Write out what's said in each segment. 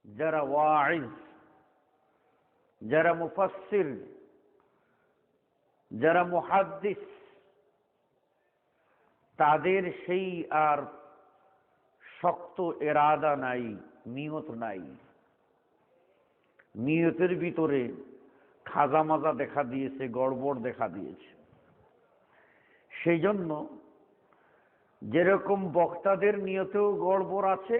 যারা ওয়াইজ, যারা মুফাসসির, যারা মুহাদ্দিস, তাদের সেই আর শক্ত এরাদা নাই, নিয়ত নাই। নিয়তের ভিতরে খাজা মাজা দেখা দিয়েছে, গড়বড় দেখা দিয়েছে। সেই জন্য যেরকম বক্তাদের নিয়তেও গড়বড় আছে,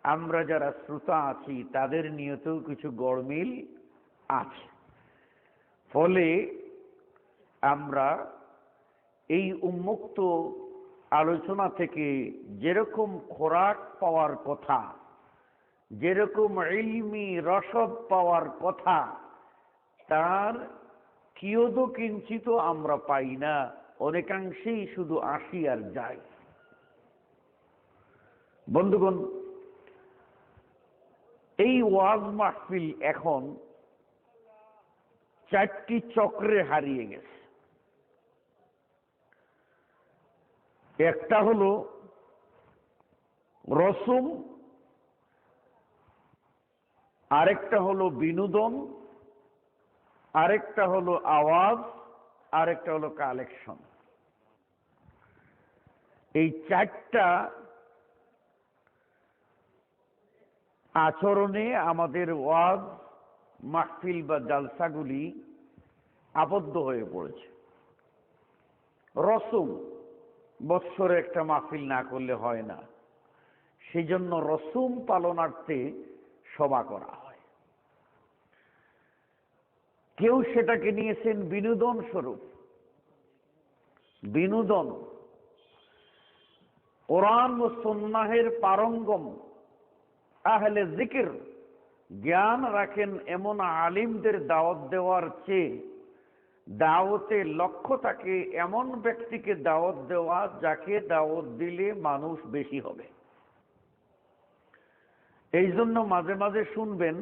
আমরা যারা শ্রোতা আছি তাদের নিয়তেও কিছু গড়মিল আছে। ফলে আমরা এই উন্মুক্ত আলোচনা থেকে যেরকম খোরাক পাওয়ার কথা, যেরকম ইলমি রসদ পাওয়ার কথা, তার কিয়দো কিঞ্চিত আমরা পাই না, অনেকাংশেই শুধু আসি আর যাই। বন্ধুগণ, এই ওয়াজ মাহফিল এখন 4টি চক্রে হারিয়ে গেছে। একটা হলো রসুম, আরেকটা হলো বিনোদন, আরেকটা হলো আওয়াজ, আরেকটা হলো কালেকশন। এই 4টা আচরণে আমাদের ওয়াজ মাহফিল বা জালসাগুলি আবদ্ধ হয়ে পড়েছে। রসুম, বৎসরে একটা মাহফিল না করলে হয় না, সেই জন্য রসুম পালনার্থে সভা করা হয়। কেউ সেটাকে নিয়েছেন বিনোদন স্বরূপ। বিনোদন, কোরআন ও সুন্নাহের পারঙ্গম আহলে জিকির জ্ঞান রাখেন এমন আলিমদের দাওয়াত দেওয়ার চেয়ে দাওয়াতে লক্ষ্য থাকে এমন ব্যক্তিকে দাওয়াত দেওয়া যাকে দাওয়াত দিলে মানুষ বেশি হবে। এই জন্য মাঝে মাঝে শুনবেন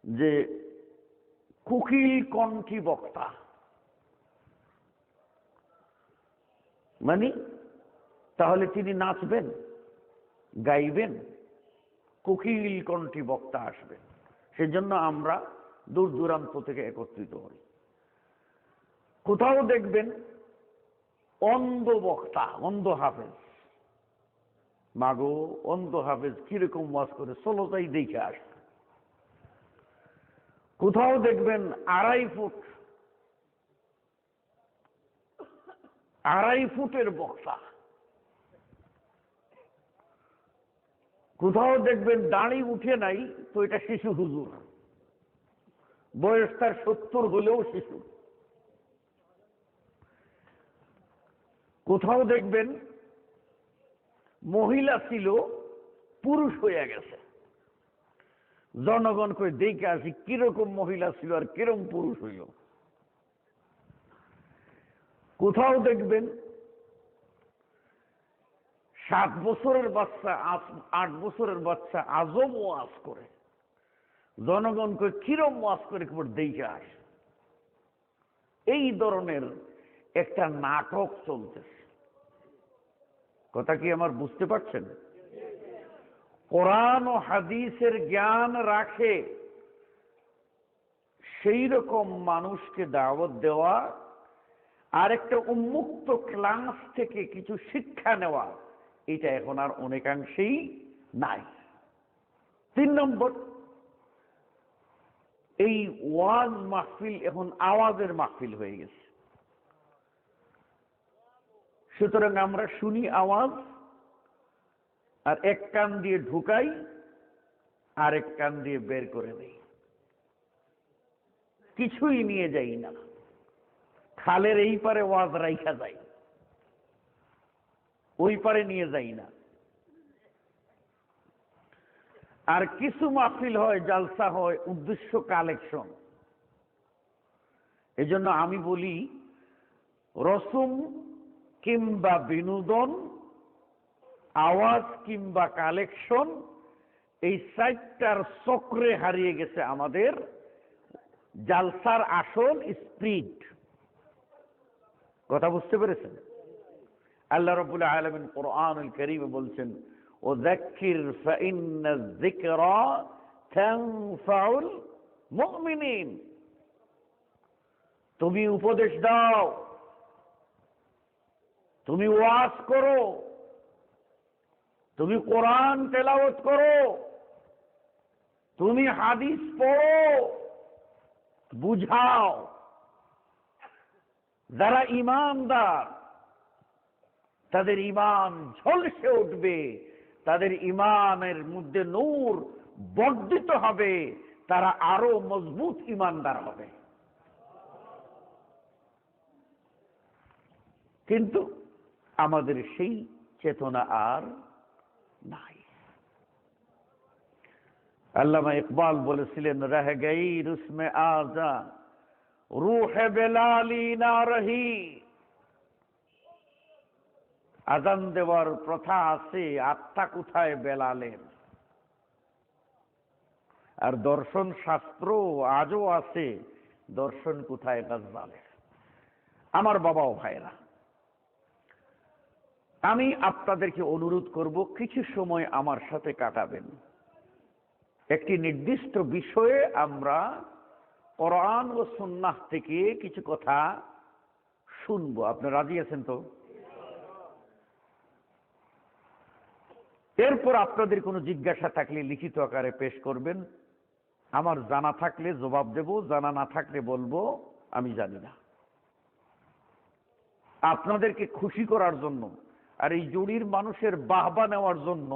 যে কুকিল কণ্ঠী বক্তা, মানে তাহলে তিনি নাচবেন, গাইবেন, কোকিল কণ্ঠী বক্তা আসবেন। সেজন্য আমরা দূর দূরান্ত থেকে একত্রিত হই। কোথাও দেখবেন অন্ধ বক্তা, অন্ধ হাফেজ, মাগো অন্ধ হাফেজ কিরকম ওয়াজ করে, চলো তাই দেখে আসবে। কোথাও দেখবেন 2.5 ফুটের বক্তা। কোথাও দেখবেন দাড়ি উঠে নাই, তো এটা শিশু হুজুর, বয়স তার 70 হলেও শিশু। কোথাও দেখবেন মহিলা ছিল, পুরুষ হয়ে গেছে। জনগণ কই দেখে আসি কিরকম মহিলা ছিল আর কিরকম পুরুষ হইল। কোথাও দেখবেন 7 বছরের বাচ্চা, 8 বছরের বাচ্চা আজব ওয়াজ করে। জনগণ কই কিরম ওয়াজ করে, দেখে আসে। এই ধরনের একটা নাটক চলতেছে। কথা কি আমার বুঝতে পারছেন? কোরআন ও হাদিসের জ্ঞান রাখে সেই রকম মানুষকে দাওয়াত দেওয়া আর একটা উন্মুক্ত ক্লাস থেকে কিছু শিক্ষা নেওয়া, এটা এখন আর অনেকাংশেই নাই। 3 নম্বর, এই ওয়াজ মাহফিল এখন আওয়াজের মাহফিল হয়ে গেছে। সুতরাং আমরা শুনি আওয়াজ, আর এক কান দিয়ে ঢুকাই আর এক কান দিয়ে বের করে দেই, কিছুই নিয়ে যাই না। খালের এই পারে ওয়াজ রাইখা যাই, ওই পারে নিয়ে যাই না। আর কিছু মাহফিল হয়, জালসা হয়, উদ্দেশ্য কালেকশন। এজন্য আমি বলি রসুম কিংবা বিনোদন, আওয়াজ কিংবা কালেকশন, এই 4টার চক্রে হারিয়ে গেছে আমাদের জালসার আসল স্পিড। কথা বুঝতে পেরেছেন? আল্লাহ রাব্বুল আলামিন কোরআনুল কারীমে বলছেন, ওযাক্কির ফাইন্নায যিকরা তানফাউল মুমিনিন। তুমি উপদেশ দাও, তুমি ওয়াজ করো, তুমি কোরআন তেলাওয়াত করো, তুমি হাদিস পড়ো, বুঝাও। যারা ঈমানদার তাদের ঈমান ঝলসে উঠবে, তাদের ঈমানের মধ্যে নূর বর্ধিত হবে, তারা আরো মজবুত ঈমানদার হবে। কিন্তু আমাদের সেই চেতনা আর নাই। আল্লামা ইকবাল বলেছিলেন, রহ গই রুসমে আজা রূহে বেলালি না রহি। আজান দেওয়ার প্রথা আছে, আত্মা কোথায় বেলালের? আর দর্শন শাস্ত্র আজও আছে, দর্শন কোথায় গাজ্জালের? আমার বাবা ও ভাইরা, আমি আপনাদেরকে অনুরোধ করব কিছু সময় আমার সাথে কাটাবেন। একটি নির্দিষ্ট বিষয়ে আমরা কোরআন ও সুন্নাহ থেকে কিছু কথা শুনবো। আপনি রাজি আছেন তো? এরপর আপনাদের কোনো জিজ্ঞাসা থাকলে লিখিত আকারে পেশ করবেন। আমার জানা থাকলে জবাব দেব, জানা না থাকলে বলবো আমি জানি না। আপনাদেরকে খুশি করার জন্য আর এই জুড়ির মানুষের বাহবা নেওয়ার জন্য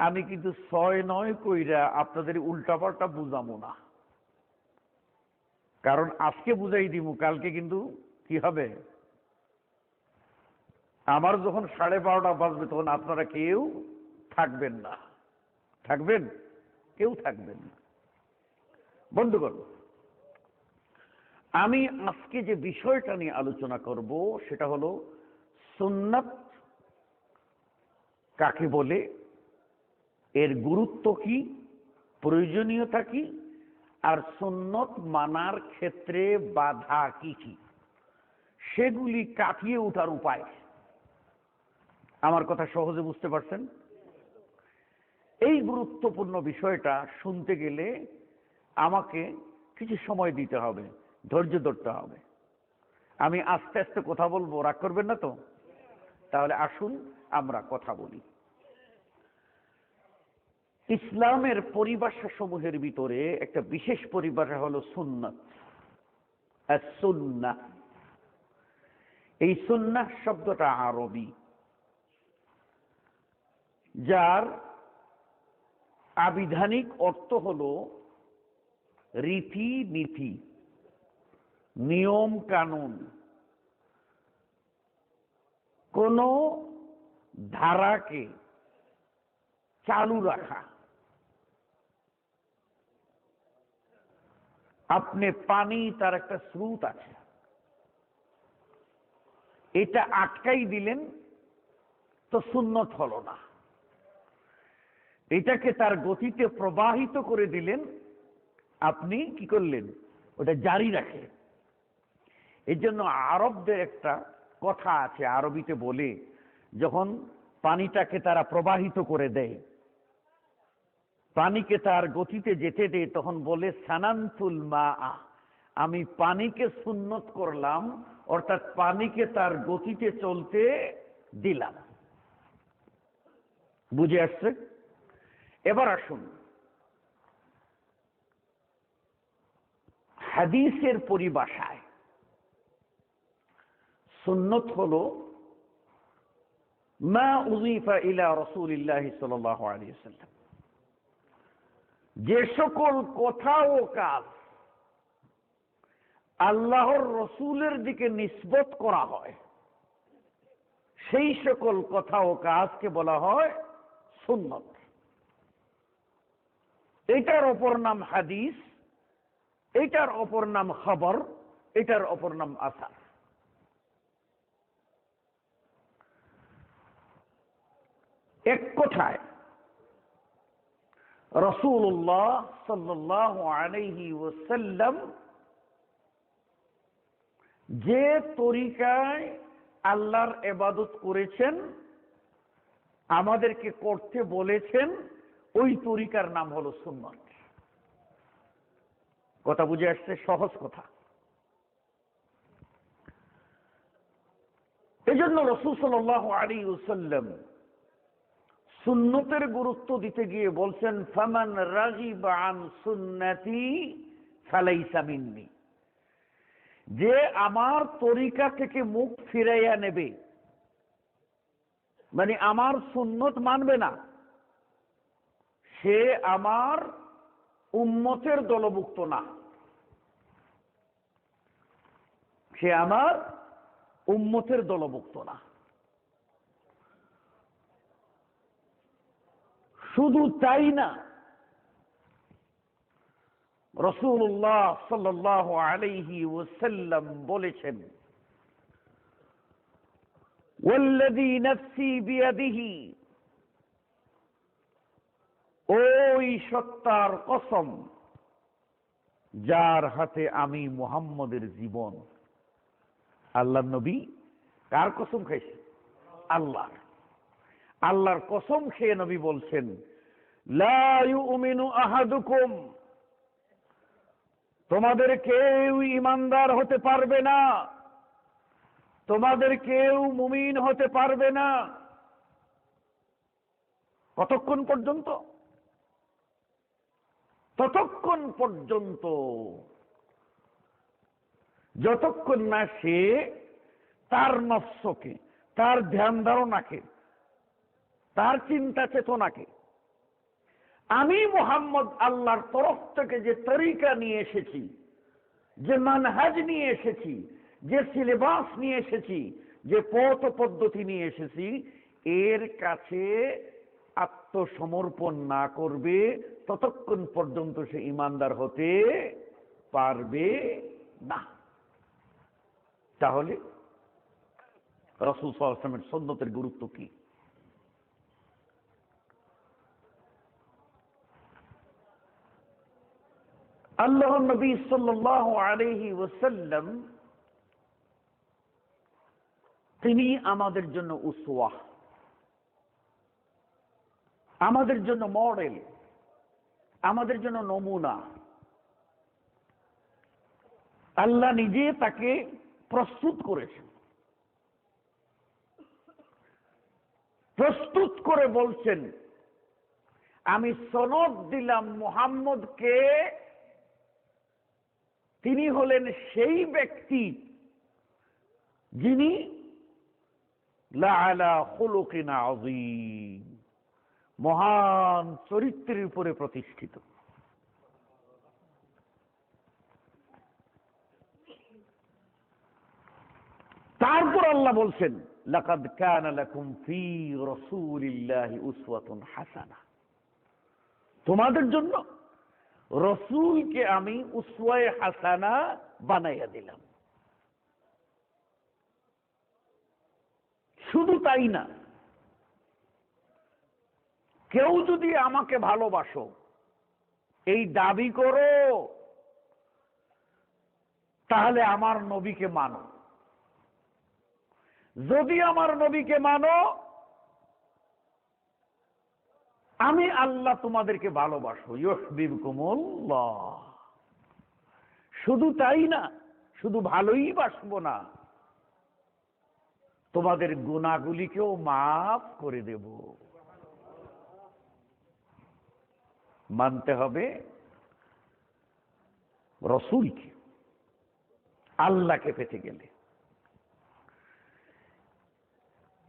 আমি কিন্তু 6-9 কইরা আপনাদের উল্টাপাল্টা বুঝাবো না। কারণ আজকে বুঝাই দিব, কালকে কিন্তু কি হবে, আমার যখন 12:30 বাজবে তখন আপনারা কেউ থাকবেন না। থাকবেন? কেউ থাকবেন না। বন্ধুগণ, আমি আজকে যে বিষয়টা নিয়ে আলোচনা করব সেটা হলো সুন্নাত কাকে বলে, এর গুরুত্ব কি, প্রয়োজনীয়তা কি, আর সুন্নত মানার ক্ষেত্রে বাধা কি কি, সেগুলি কাটিয়ে ওঠার উপায়। আমার কথা সহজে বুঝতে পারছেন? এই গুরুত্বপূর্ণ বিষয়টা শুনতে গেলে আমাকে কিছু সময় দিতে হবে, ধৈর্য ধরতে হবে। আমি আস্তে আস্তে কথা বলবো, রাগ করবেন না তো? তাহলে আসুন আমরা কথা বলি। ইসলামের পরিভাষা সমূহের ভিতরে একটা বিশেষ পরিভাষা হলো সুন্নাত। সুন্নাহ, এই সুন্নাহ শব্দটা আরবি, যার আবিধানিক অর্থ হলো রীতি নীতি, নিয়ম কানুন, কোন ধারাকে চালু রাখা। আপনি পানি, তার একটা স্রোত আছে, এটা আটকাই দিলেন তো সুন্নত হলো না। এটাকে তার গতিতে প্রবাহিত করে দিলেন, আপনি কি করলেন? ওটা জারি রাখে। এই জন্য আরবদের একটা কথা আছে, আরবিতে বলে, যখন পানিটাকে তারা প্রবাহিত করে দেয়, পানিকে তার গতিতে যেতে দেয়, তখন বলে সানান্তুল মা, আমি পানিকে সুন্নত করলাম, অর্থাৎ পানিকে তার গতিতে চলতে দিলাম। বুঝে আসছে? এবার আসুন হাদিসের পরিভাষায়। সুন্নত হলো মা উযীফা ইলা রাসূলিল্লাহি সাল্লাল্লাহু আলাইহি ওয়াসাল্লাম, যে সকল কথা ও কাজ আল্লাহর রসূলের দিকে নিসবত করা হয়, সেই সকল কথা ও কাজকে বলা হয় সুন্নত। এটার অপর নাম হাদিস, এটার অপর নাম খবর, এটার অপর নাম আসার। এক কথায় রাসূলুল্লাহ সাল্লাল্লাহু আলাইহি ওয়াসাল্লাম যে তরিকায় আল্লাহর ইবাদত করেছেন, আমাদেরকে করতে বলেছেন, ওই তরিকার নাম হলো সুন্নাত। কথা বুঝে আসছে? সহজ কথা। এই জন্য রাসূল সাল্লাল্লাহু আলাইহি ওয়াসাল্লাম সুন্নতের গুরুত্ব দিতে গিয়ে বলছেন, ফামান রাগিবা আন সুন্নতি ফালাইসা মিন্নি। যে আমার তরিকা থেকে মুখ ফিরাইয়া নেবে, মানে আমার সুন্নত মানবে না, সে আমার উম্মতের দলভুক্ত না, সে আমার উম্মতের দলভুক্ত না। শুধু তাই না, রাসূলুল্লাহ সাল্লাল্লাহু আলাইহি ওয়াসাল্লাম বলেছেন, ওয়াল্লাযী নাফসি বিয়াদিহি, ওই সত্তার কসম যার হাতে আমি মুহাম্মদের জীবন। আল্লাহর নবী কার কসম খাইছে? আল্লাহর। আল্লাহর কসম খেয়ে নবী বলছেন, লা ইউমিনু আহাদুকুম, তোমাদের কেউ ঈমানদার হতে পারবে না, তোমাদের কেউ মুমিন হতে পারবে না। কতক্ষণ পর্যন্ত? ততক্ষণ পর্যন্ত যতক্ষণ না সে তার নফসকে, তার ধ্যান ধারণাকে, তার চিন্তা চেতনাকে আমি মুহাম্মদ আল্লাহর তরফ থেকে যে তরিকা নিয়ে এসেছি, যে মানহাজ নিয়ে এসেছি, যে সিলেবাস নিয়ে এসেছি, যে পথ পদ্ধতি নিয়ে এসেছি, এর কাছে আত্মসমর্পণ না করবে, ততক্ষণ পর্যন্ত সে ঈমানদার হতে পারবে না। তাহলে রাসূল সাল্লাল্লাহু আলাইহি ওয়াসাল্লামের সুন্নতের গুরুত্ব কি? আল্লাহর নবী সাল্লাল্লাহু আলাইহি ওয়াসাল্লাম তিনি আমাদের জন্য উসওয়া, আমাদের জন্য মডেল, আমাদের জন্য নমুনা। আল্লাহ নিজে তাকে প্রস্তুত করেছেন, প্রস্তুত করে বলছেন, আমি সনদ দিলাম মুহাম্মদকে, তিনি হলেন সেই ব্যক্তি যিনি লাআলা খুলুকিন আযীম, মহান চরিত্রের উপরে প্রতিষ্ঠিত। তারপর আল্লাহ বলছেন, লাকাদ কানা লাকুম ফী রাসূলিল্লাহি উসওয়াতুন হাসানাহ, তোমাদের জন্য রসূলকে আমি উসওয়ায়ে হাসানা বানাইয়া দিলাম। শুধু তাই না, কেউ যদি আমাকে ভালোবাসো এই দাবি করো, তাহলে আমার নবীকে মানো। যদি আমার নবীকে মানো, আমি আল্লাহ তোমাদেরকে ভালোবাসবো। ইউহিব্বুকুমুল্লাহ। শুধু তাই না, শুধু ভালোই বাসবো না, তোমাদের গুনাহগুলিকেও মাফ করে দেব। মানতে হবে রাসূলকে, আল্লাহকে পেতে গেলে।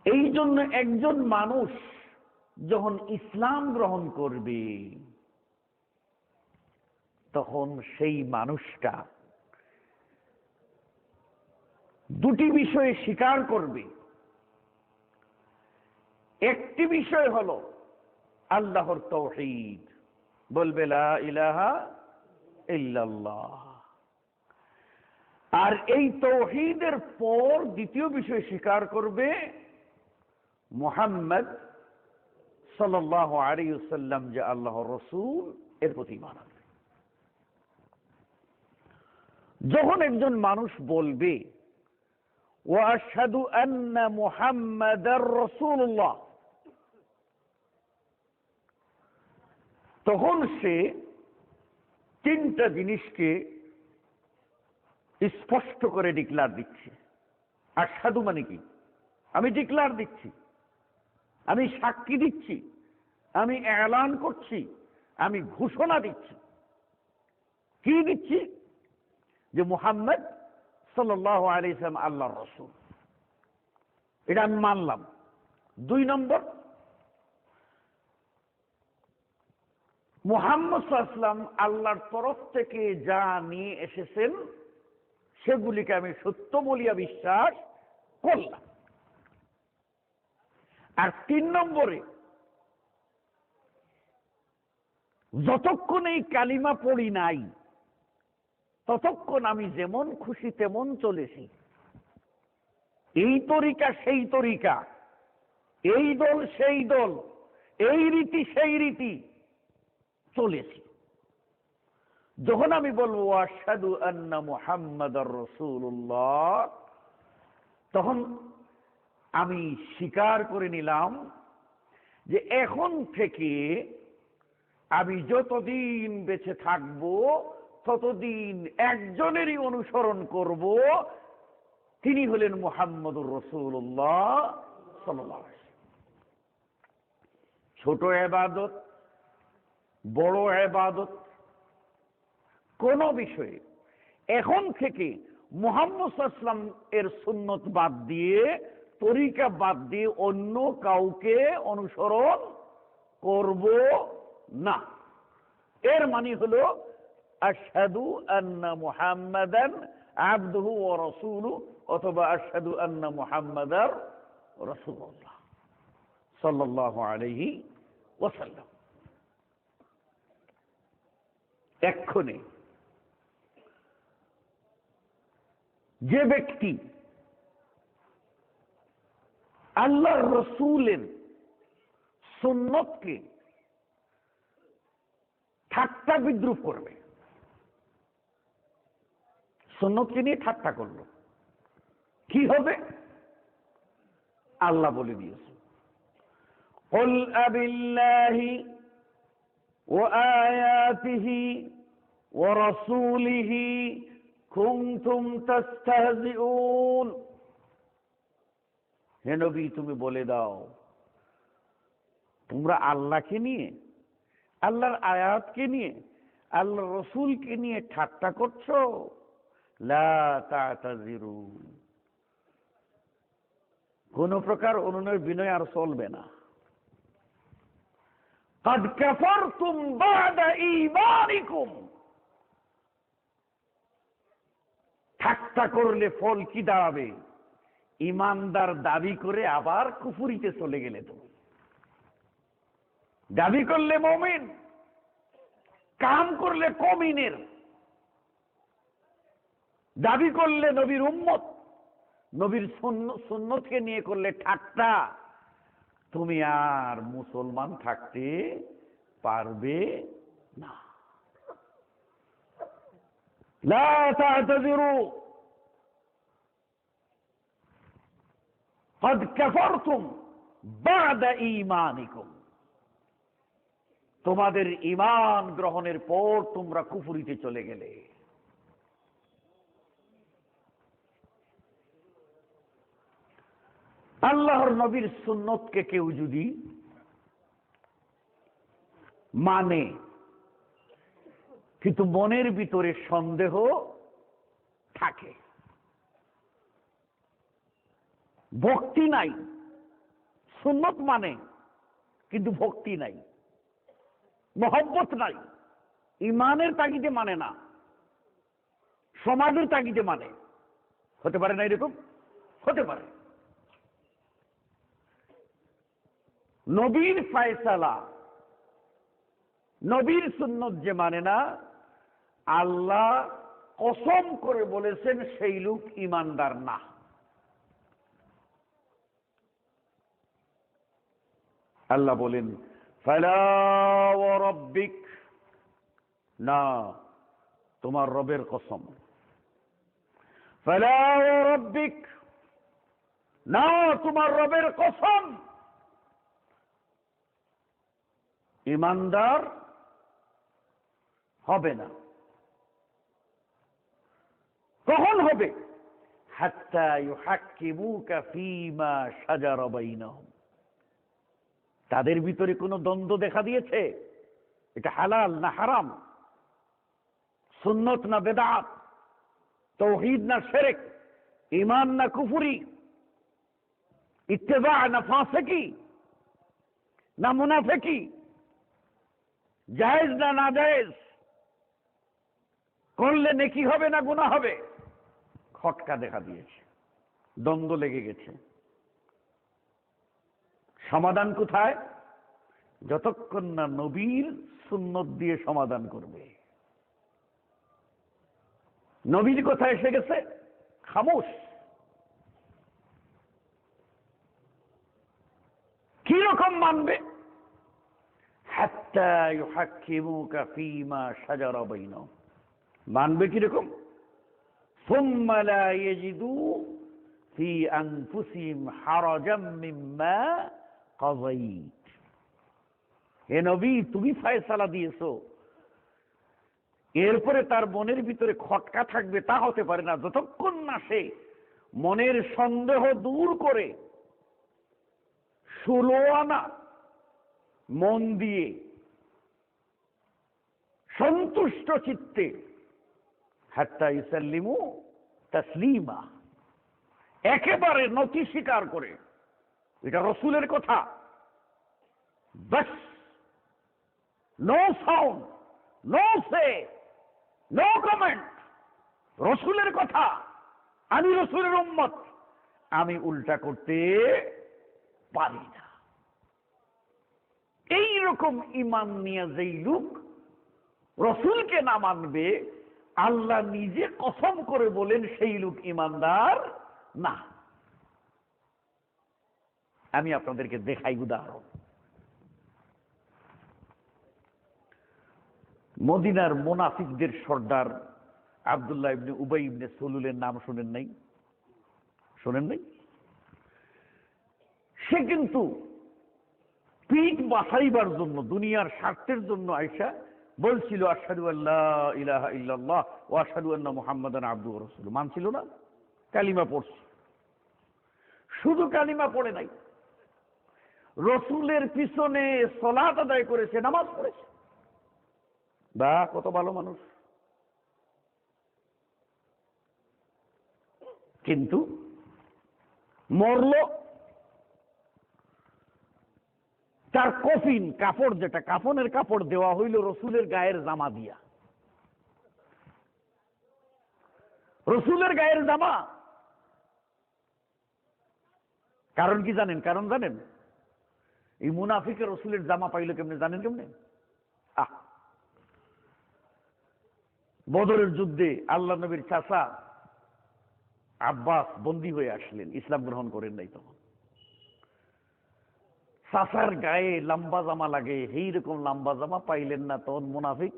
এই জন্য একজন মানুষ যখন ইসলাম গ্রহণ করবে, তখন সেই মানুষটা দুটি বিষয়ে স্বীকার করবে। একটি বিষয় হলো আল্লাহর তাওহীদ, বলবে লা ইলাহা ইল্লাল্লাহ। আর এই তাওহীদের পর দ্বিতীয় বিষয় স্বীকার করবে মুহাম্মদ সাল্লাল্লাহু আলাইহি ওয়াসাল্লাম যে আল্লাহর রাসূল, এর প্রতি ঈমান আনবে। যখন একজন মানুষ বলবে ওয়া আশহাদু আন্না মুহাম্মাদার রাসূলুল্লাহ, তখন সে তিনটা জিনিসকে স্পষ্ট করে ডিক্লার দিচ্ছে। আশহাদু মানে কি? আমি ডিক্লার দিচ্ছি, আমি সাক্ষী দিচ্ছি, আমি এলান করছি, আমি ঘোষণা দিচ্ছি। কি দিচ্ছি? যে মুহাম্মদ সাল্লাল্লাহু আলাইহি সাল্লাম আল্লাহর রাসূল, এটা আমি মানলাম। 2 নম্বর, মুহাম্মদ সাল্লাল্লাহু আলাইহি ওয়াসাল্লাম আল্লাহর তরফ থেকে যা নিয়ে এসেছেন সেগুলিকে আমি সত্য বলিয়া বিশ্বাস করলাম। আর 3 নম্বরে, যতক্ষণ এই কালিমা পড়ি নাই ততক্ষণ আমি যেমন খুশি তেমন চলেছি। এই তরিকা সেই তরিকা, এই দল সেই দল, এই রীতি সেই রীতি চলেছি। যখন আমি বলবো আশহাদু আন্না মুহাম্মাদার রাসূলুল্লাহ, তখন আমি স্বীকার করে নিলাম যে এখন থেকে আমি যতদিন বেঁচে থাকব ততদিন একজনেরই অনুসরণ করব, তিনি হলেন মুহাম্মদুর রাসূলুল্লাহ সাল্লাল্লাহু আলাইহি ওয়াসাল্লাম। ছোট ইবাদত, বড় ইবাদত, কোন বিষয়ে এখন থেকে মুহাম্মদ সাল্লাল্লাহু আলাইহি ওয়াসাল্লাম এর সুন্নত বাদ দিয়ে, তরিকা বাদ দিয়ে অন্য কাউকে অনুসরণ করব না। এর মানে হলো আশহাদু আন্না মুহাম্মাদান আবদুহু ওয়া রাসূলুহু, অথবা আশহাদু আন্না মুহাম্মাদার রাসূলুল্লাহ সাল্লাল্লাহু আলাইহি ওয়াসাল্লাম। এক্ষণে যে ব্যক্তি আল্লাহর রসূলের সুন্নতকে ঠাট্টা বিদ্রুপ করবে, সুন্নতকে নিয়ে ঠাট্টা করলো, কি হবে? আল্লাহ বলে দিয়েছে, কুল আবিল্লাহি ওয়া আয়াতিহি ওয়া রাসূলিহি কুনতুম তাস্তাহজিউন। হে নবী, তুমি বলে দাও, তোমরা আল্লাহকে নিয়ে, আল্লাহর আয়াতকে নিয়ে, আল্লাহর রসূলকে নিয়ে ঠাট্টা করছো। লা তা'তাযিরু, কোন প্রকার অনুনয় বিনয় আর চলবে না। قد كفرتم بعد ঈমানিকুম, ঠাট্টা করলে ফল কি দাঁড়াবে? ইমানদার দাবি করে আবার কুফরিতে চলে গেলে তুমি। দাবি করলে মুমিন, কাম করলে কমিনের, দাবি করলে নবীর উম্মত, নবীর সুন্নতকে নিয়ে করলে ঠাট্টা, তুমি আর মুসলমান থাকতে পারবে না। লা তা'তাযিরু قد كفرتم بعد ঈমানিকুম, তোমাদের ঈমান গ্রহণের পর তোমরা কুফরিতে চলে গেলে। আল্লাহর নবীর সুন্নতকে কেউ যদি মানে কিন্তু মনের ভিতরে সন্দেহ থাকে, ভক্তি নাই, সুন্নত মানে কিন্তু ভক্তি নাই, মহব্বত নাই, ইমানের তাগিদে মানে না, সমাজের তাগিদে মানে, হতে পারে না? এরকম হতে পারে। নবীর ফায়সালা, নবীর সুন্নত যে মানে না, আল্লাহ কসম করে বলেছেন সেই লোক ঈমানদার না। আল্লাহ বলেন ফালা ওয়া রাব্বিক, না, তোমার রবের কসম। ফালা ওয়া রাব্বিক, না, তোমার রবের কসম। ঈমানদার হবে না। কখন হবে? হাত্তা ইউহাক্কিমুকা ফীমা শাজারা বাইনাহুম, তাদের ভিতরে কোনো দ্বন্দ্ব দেখা দিয়েছে, এটা হালাল না হারাম, সুন্নত না বেদাত, তাওহীদ না শিরক, ঈমান না কুফরি, ইত্তেবা না ফাসিকি না মুনাফিকি, জায়েজ না নাজায়েজ, করলে নেকি হবে না গুনাহ হবে, খটকা দেখা দিয়েছে, দ্বন্দ্ব লেগে গেছে। সমাধান কোথায়? যতক্ষণ না নবীর সুন্নত দিয়ে সমাধান করবে। নবীর কথা এসে গেছে, খামোশ। কি রকম মানবে? হাত্তা ইউহাক্কিমুকা ফীমা শাজারা বাইনাহুম, মানবে কি রকম? সুম্মা লা ইয়াজিদু ফি আনফুসিহিম হারাজাম মিম্মা কাযাইত। হে নবী, তুমি ফয়সালা দিয়েছো, এরপরে তার মনের ভিতরে খটকা থাকবে তা হতে পারে না, যতক্ষণ না সে মনের সন্দেহ দূর করে 16 আনা মন দিয়ে সন্তুষ্ট চিত্তে হাত্তা ইউসাল্লিমু তাসলিমা, একেবারে নতি স্বীকার করে এটা রসুলের কথা, বাস, নো সাউন্ড, নো সে, নো কমেন্ট, রসুলের কথা, আমি রসুলের উম্মত, আমি উল্টা করতে পারি না। এইরকম ঈমান নিয়ে যেই লোক রসুলকে না মানবে, আল্লাহ নিজে কসম করে বলেন সেই লোক ঈমানদার না। আমি আপনাদেরকে দেখাই উদাহরণ। মদিনার মুনাফিকদের সর্দার আব্দুল্লাহ ইবনে উবাই ইবনে সলুলের নাম শোনেন নাই? শোনেন নাই? সে কিন্তু পিঠ বাঁচাইবার জন্য, দুনিয়ার স্বার্থের জন্য আয়েশা বলছিল আশহাদু আল্লা ইলাহা ইল্লাল্লাহ ওয়া আশহাদু আন্না মুহাম্মাদান আবদুহু ওয়া রাসূলুহু, মানছিল না, কালিমা পড়ছে। শুধু কালিমা পড়ে নাই, রসুলের পিছনে সালাত আদায় করেছে, নামাজ পড়েছে। বা কত ভালো মানুষ। কিন্তু মরল, তার কফিন কাপড়, যেটা কাফনের কাপড়, দেওয়া হইল রসুলের গায়ের জামা দিয়া। রসুলের গায়ের জামা। কারণ কি জানেন? কারণ জানেন? এই মুনাফিকের রসুলের জামা পাইল কেমনে জানেন? কেমনে? বদরের যুদ্ধে আল্লাহ নবীর চাচা আব্বাস বন্দী হয়ে আসলেন, ইসলাম গ্রহণ করেন নাই তখন। চাচার গায়ে লম্বা জামা লাগে, এইরকম লম্বা জামা পাইলেন না, তখন মুনাফিক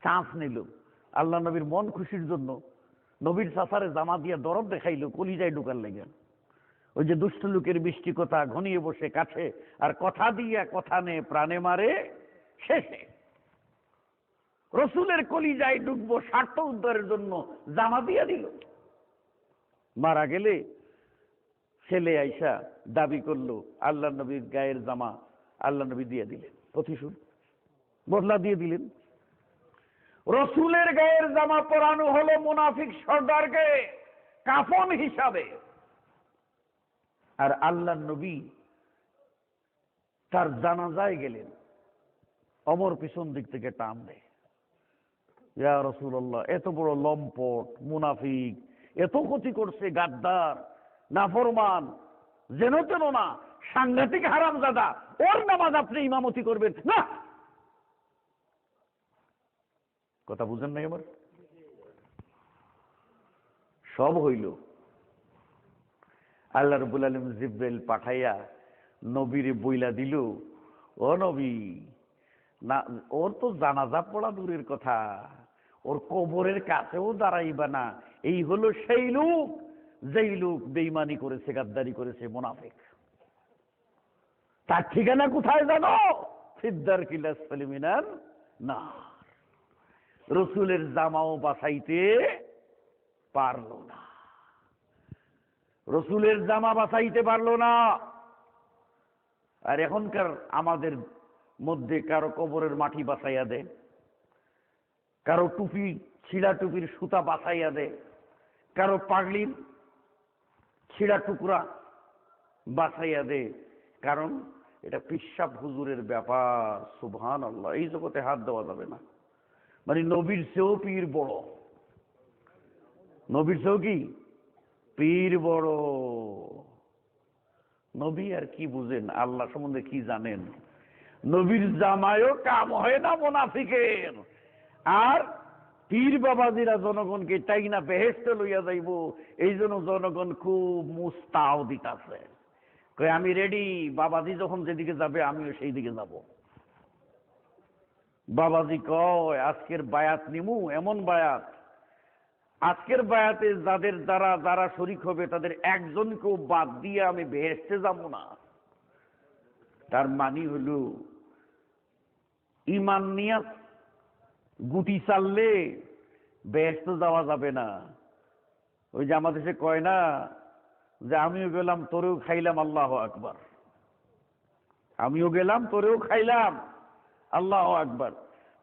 চান্স নিল। আল্লাহ নবীর মন খুশির জন্য নবীর চাচারে জামা দিয়ে দরদ দেখাইল, কলিজায় ঢুকার লেগে। ওই যে দুষ্ট লোকের মিষ্টি কথা, ঘনিয়ে বসে কাছে আর কথা দিয়া কথা নে প্রাণে মারে শেষে। রসুলের কলিজায় ঢুকবো স্বার্থ উদ্ধারের জন্য জামা দিয়ে দিল। মারা গেলে ছেলে আইসা দাবি করলো আল্লাহ নবীর গায়ের জামা আল্লাহ নবী দিয়ে দিলেন, প্রতিশোধ বদলা দিয়ে দিলেন। রসুলের গায়ের জামা পরানো হলো মুনাফিক সর্দারকে কাফন হিসাবে, আর আল্লাহ নবী তার জানাজায় গেলেন। অমর পিছন দিক থেকে টান দেয়, ইয়া রাসূলুল্লাহ, এত বড় লম্পট মুনাফিক, এত ক্ষতি করছে, গাদ্দার, নাফরমান, যেন তেন না, সাংঘাতিক হারামজাদা, ওর নামাজ আপনি ইমামতি করবেন না। কথা বুঝেন নাই আমার? সব হইল আল্লাহ রাব্বুল আলামিন জিবরাইল পাঠাইয়া নবীরে বইলা দিল, ও নবী, না, ওর তো জানাজা পড়া দূরের কথা, ওর কবরের কাছেও দাঁড়াইবা না। এই হলো সেই লোক যেই লোক বেঈমানি করেছে, গাদ্দারি করেছে, মুনাফিক। তার ঠিকানা কোথায় জানো? ফিদ্দারকিল আসফালি মিনান নার। রসুলের জামাও বাঁচাইতে পারল না, রসুলের জামা বাঁচাইতে পারল না। আর এখনকার আমাদের মধ্যে কারো কবরের মাটি বাঁচাইয়া দেয়, কারো টুপি ছিঁড়া টুপির সুতা বাঁচাইয়া দেয়, কারো পাগড়ির ছিঁড়া টুকরা বাঁচাইয়া দেয়, কারণ এটা পিশাব হুজুরের ব্যাপার। সুবহানাল্লাহ, এই জগতে হাত দেওয়া যাবে না। মানে নবীর চেয়েও পীর বড়, নবীর চেয়েও কি পীর বড়। নবী আর কি বুঝেন, আল্লাহ সম্বন্ধে কি জানেন? নবীর জামায়ও কাম হয় না মুনাফিকের। আর পীর বাবাজিরা জনগণকে টাইনা বেহেশতে লইয়া যাইব, এই জন্য জনগণ খুব মুস্তাও দিতাছে, কই আমি রেডি, বাবাজি যখন যেদিকে যাবে আমিও সেই দিকে যাব। বাবাজি কয় আজকের বায়াত নিমু, এমন বায়াত, আজকের বায়াতে যাদের দ্বারা যারা শরীক হবে তাদের একজনকেও বাদ দিয়ে আমি বেহেশতে যাব না। তার মানে হল ইমান নিয়ে গুটি চাললে বেহেশতে যাওয়া যাবে না। ওই যে আমাদের দেশে কয় না যে আমিও গেলাম তোরেও খাইলাম, আল্লাহ আকবার, আমিও গেলাম তোরেও খাইলাম, আল্লাহ আকবার।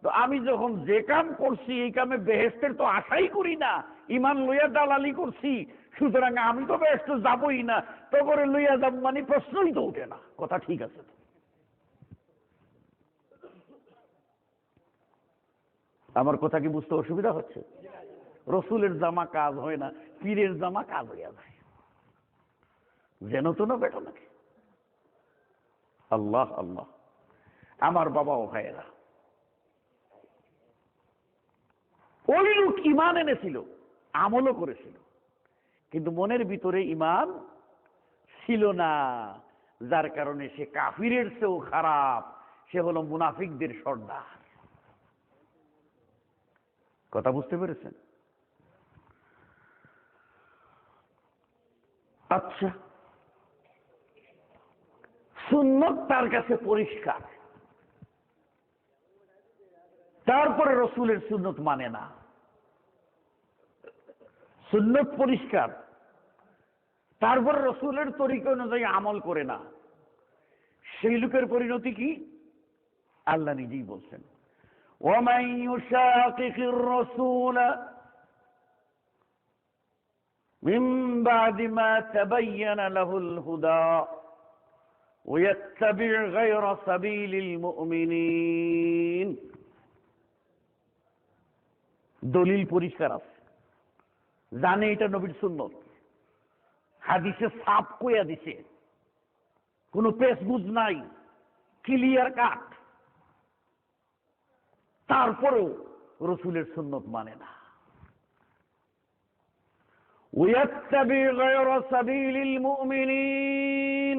তো আমি যখন যে কাম করছি এই কামে বেহেশতের তো আশাই করি না, ইমান লইয়া দালালি করছি, সুতরাং আমি তো বেহেশত যাবই না, তো করে লইয়া যাব মানে প্রশ্নই তো উঠে না। কথা ঠিক আছে তো? আমার কথা কি বুঝতে অসুবিধা হচ্ছে? রসুলের জামা কাজ হয় না, পীরের জামা কাজ হইয়া যায়, যেন তো না বেটা নাকি। আল্লাহ আল্লাহ। আমার বাবাও ভাইয়েরা, ওই লোক ইমান এনেছিল, আমলও করেছিল, কিন্তু মনের ভিতরে ইমান ছিল না, যার কারণে সে কাফিরের চেয়েও খারাপ, সে হলো মুনাফিকদের সর্দার। কথা বুঝতে পেরেছেন? আচ্ছা, সুন্নত তার কাছে পরিষ্কার, তারপরে রসুলের সুন্নত মানে না। সুন্নত পরিষ্কার, তারপরে রসুলের তরিকা অনুযায়ী আমল করে না, সেই লোকের পরিণতি কি আল্লাহ নিজেই বলছেন, ওয়ামান ইউশাকিকির রাসূল মিন বাদি মা তাবায়্যানা লাহুল হুদা ওয়াত্তাবি' গায়রা সাবিলিল মুমিনিন। দলিল পরিষ্কার আছে, জানে এটা নবীর সুন্নত, হাদিসে সাফ কইয়া দিছে, কোনো পেশবুজ নাই, ক্লিয়ার কাট, তারপরেও রসুলের সুন্নত মানে না। ওয়াত্তাবি' গায়রা সাবিলিল মুমিনিন।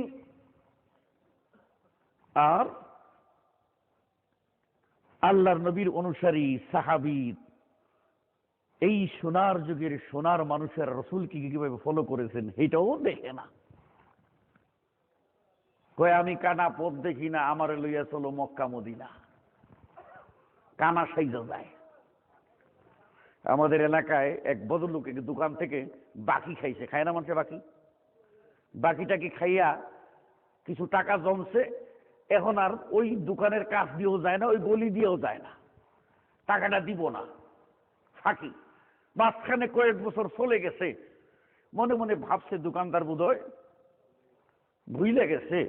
আর আল্লাহর নবীর অনুসারী সাহাবী, এই সোনার যুগের সোনার মানুষের রসুলকে কিভাবে ফলো করেছেন এটাও দেখে না। কয় আমি কানা পথ দেখি না, আমারে লইয়া চলো মক্কা মদিনা, কানা সাইজা যায়। আমাদের এলাকায় এক ভদ্রলোক দোকান থেকে বাকি খাইছে, খায় না মানুষে বাকি, বাকিটাকে খাইয়া কিছু টাকা জমছে, এখন আর ওই দোকানের কাছ দিয়েও যায় না, ওই গলি দিয়েও যায় না, টাকাটা দিব না, ফাঁকি। মাঝখানে কয়েক বছর চলে গেছে, মনে মনে ভাবছে দোকানদার বোধহয় ভুলে গেছে,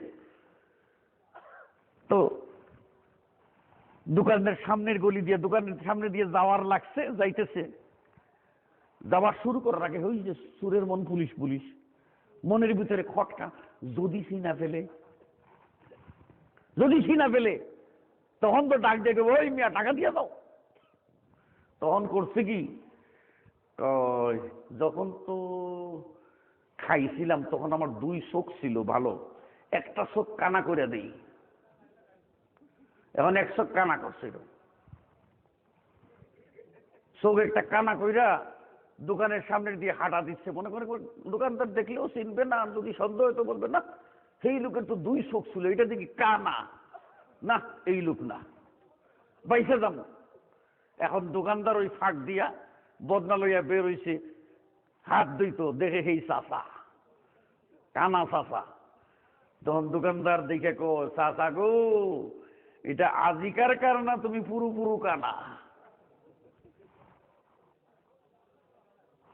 তো দোকানের সামনের গলি দিয়ে, দোকানের সামনে দিয়ে যাওয়ার লাগছে, যাইতেছে, যাওয়ার শুরু করার আগে ওই যে সুরের মন পুলিশ পুলিশ, মনের ভিতরে খটকা, যদি চিনা ফেলে, যদি চিনা ফেলে, তখন তো ডাক ডেকে ওই মিয়া টাকা দিয়ে দাও। তখন করছে কি, যখন তো খাইছিলাম তখন আমার দুই চোখ ছিল ভালো, একটা চোখ কানা করে দেই, এখন এক চোখ কানা করছিল, চোখ একটা কানা কইরা দোকানের সামনে দিয়ে হাঁটা দিচ্ছে, মনে করে দোকানদার দেখলেও চিনবে না, যদি সন্দেহ হয়তো বলবে না সেই লোকের তো দুই চোখ ছিল, এটা দেখি কানা, না এই লোক না, বাইসে যাবো। এখন দোকানদার ওই ফাঁক দিয়া বদনা লইয়া বের হইছে, হাত ধুইত, দেখে সেই চাচা, কানা চাচা। তখন দোকানদার দেখে কো, চাচা গো, এটা আজিকার কারণে তুমি পুরু পুরু কানা।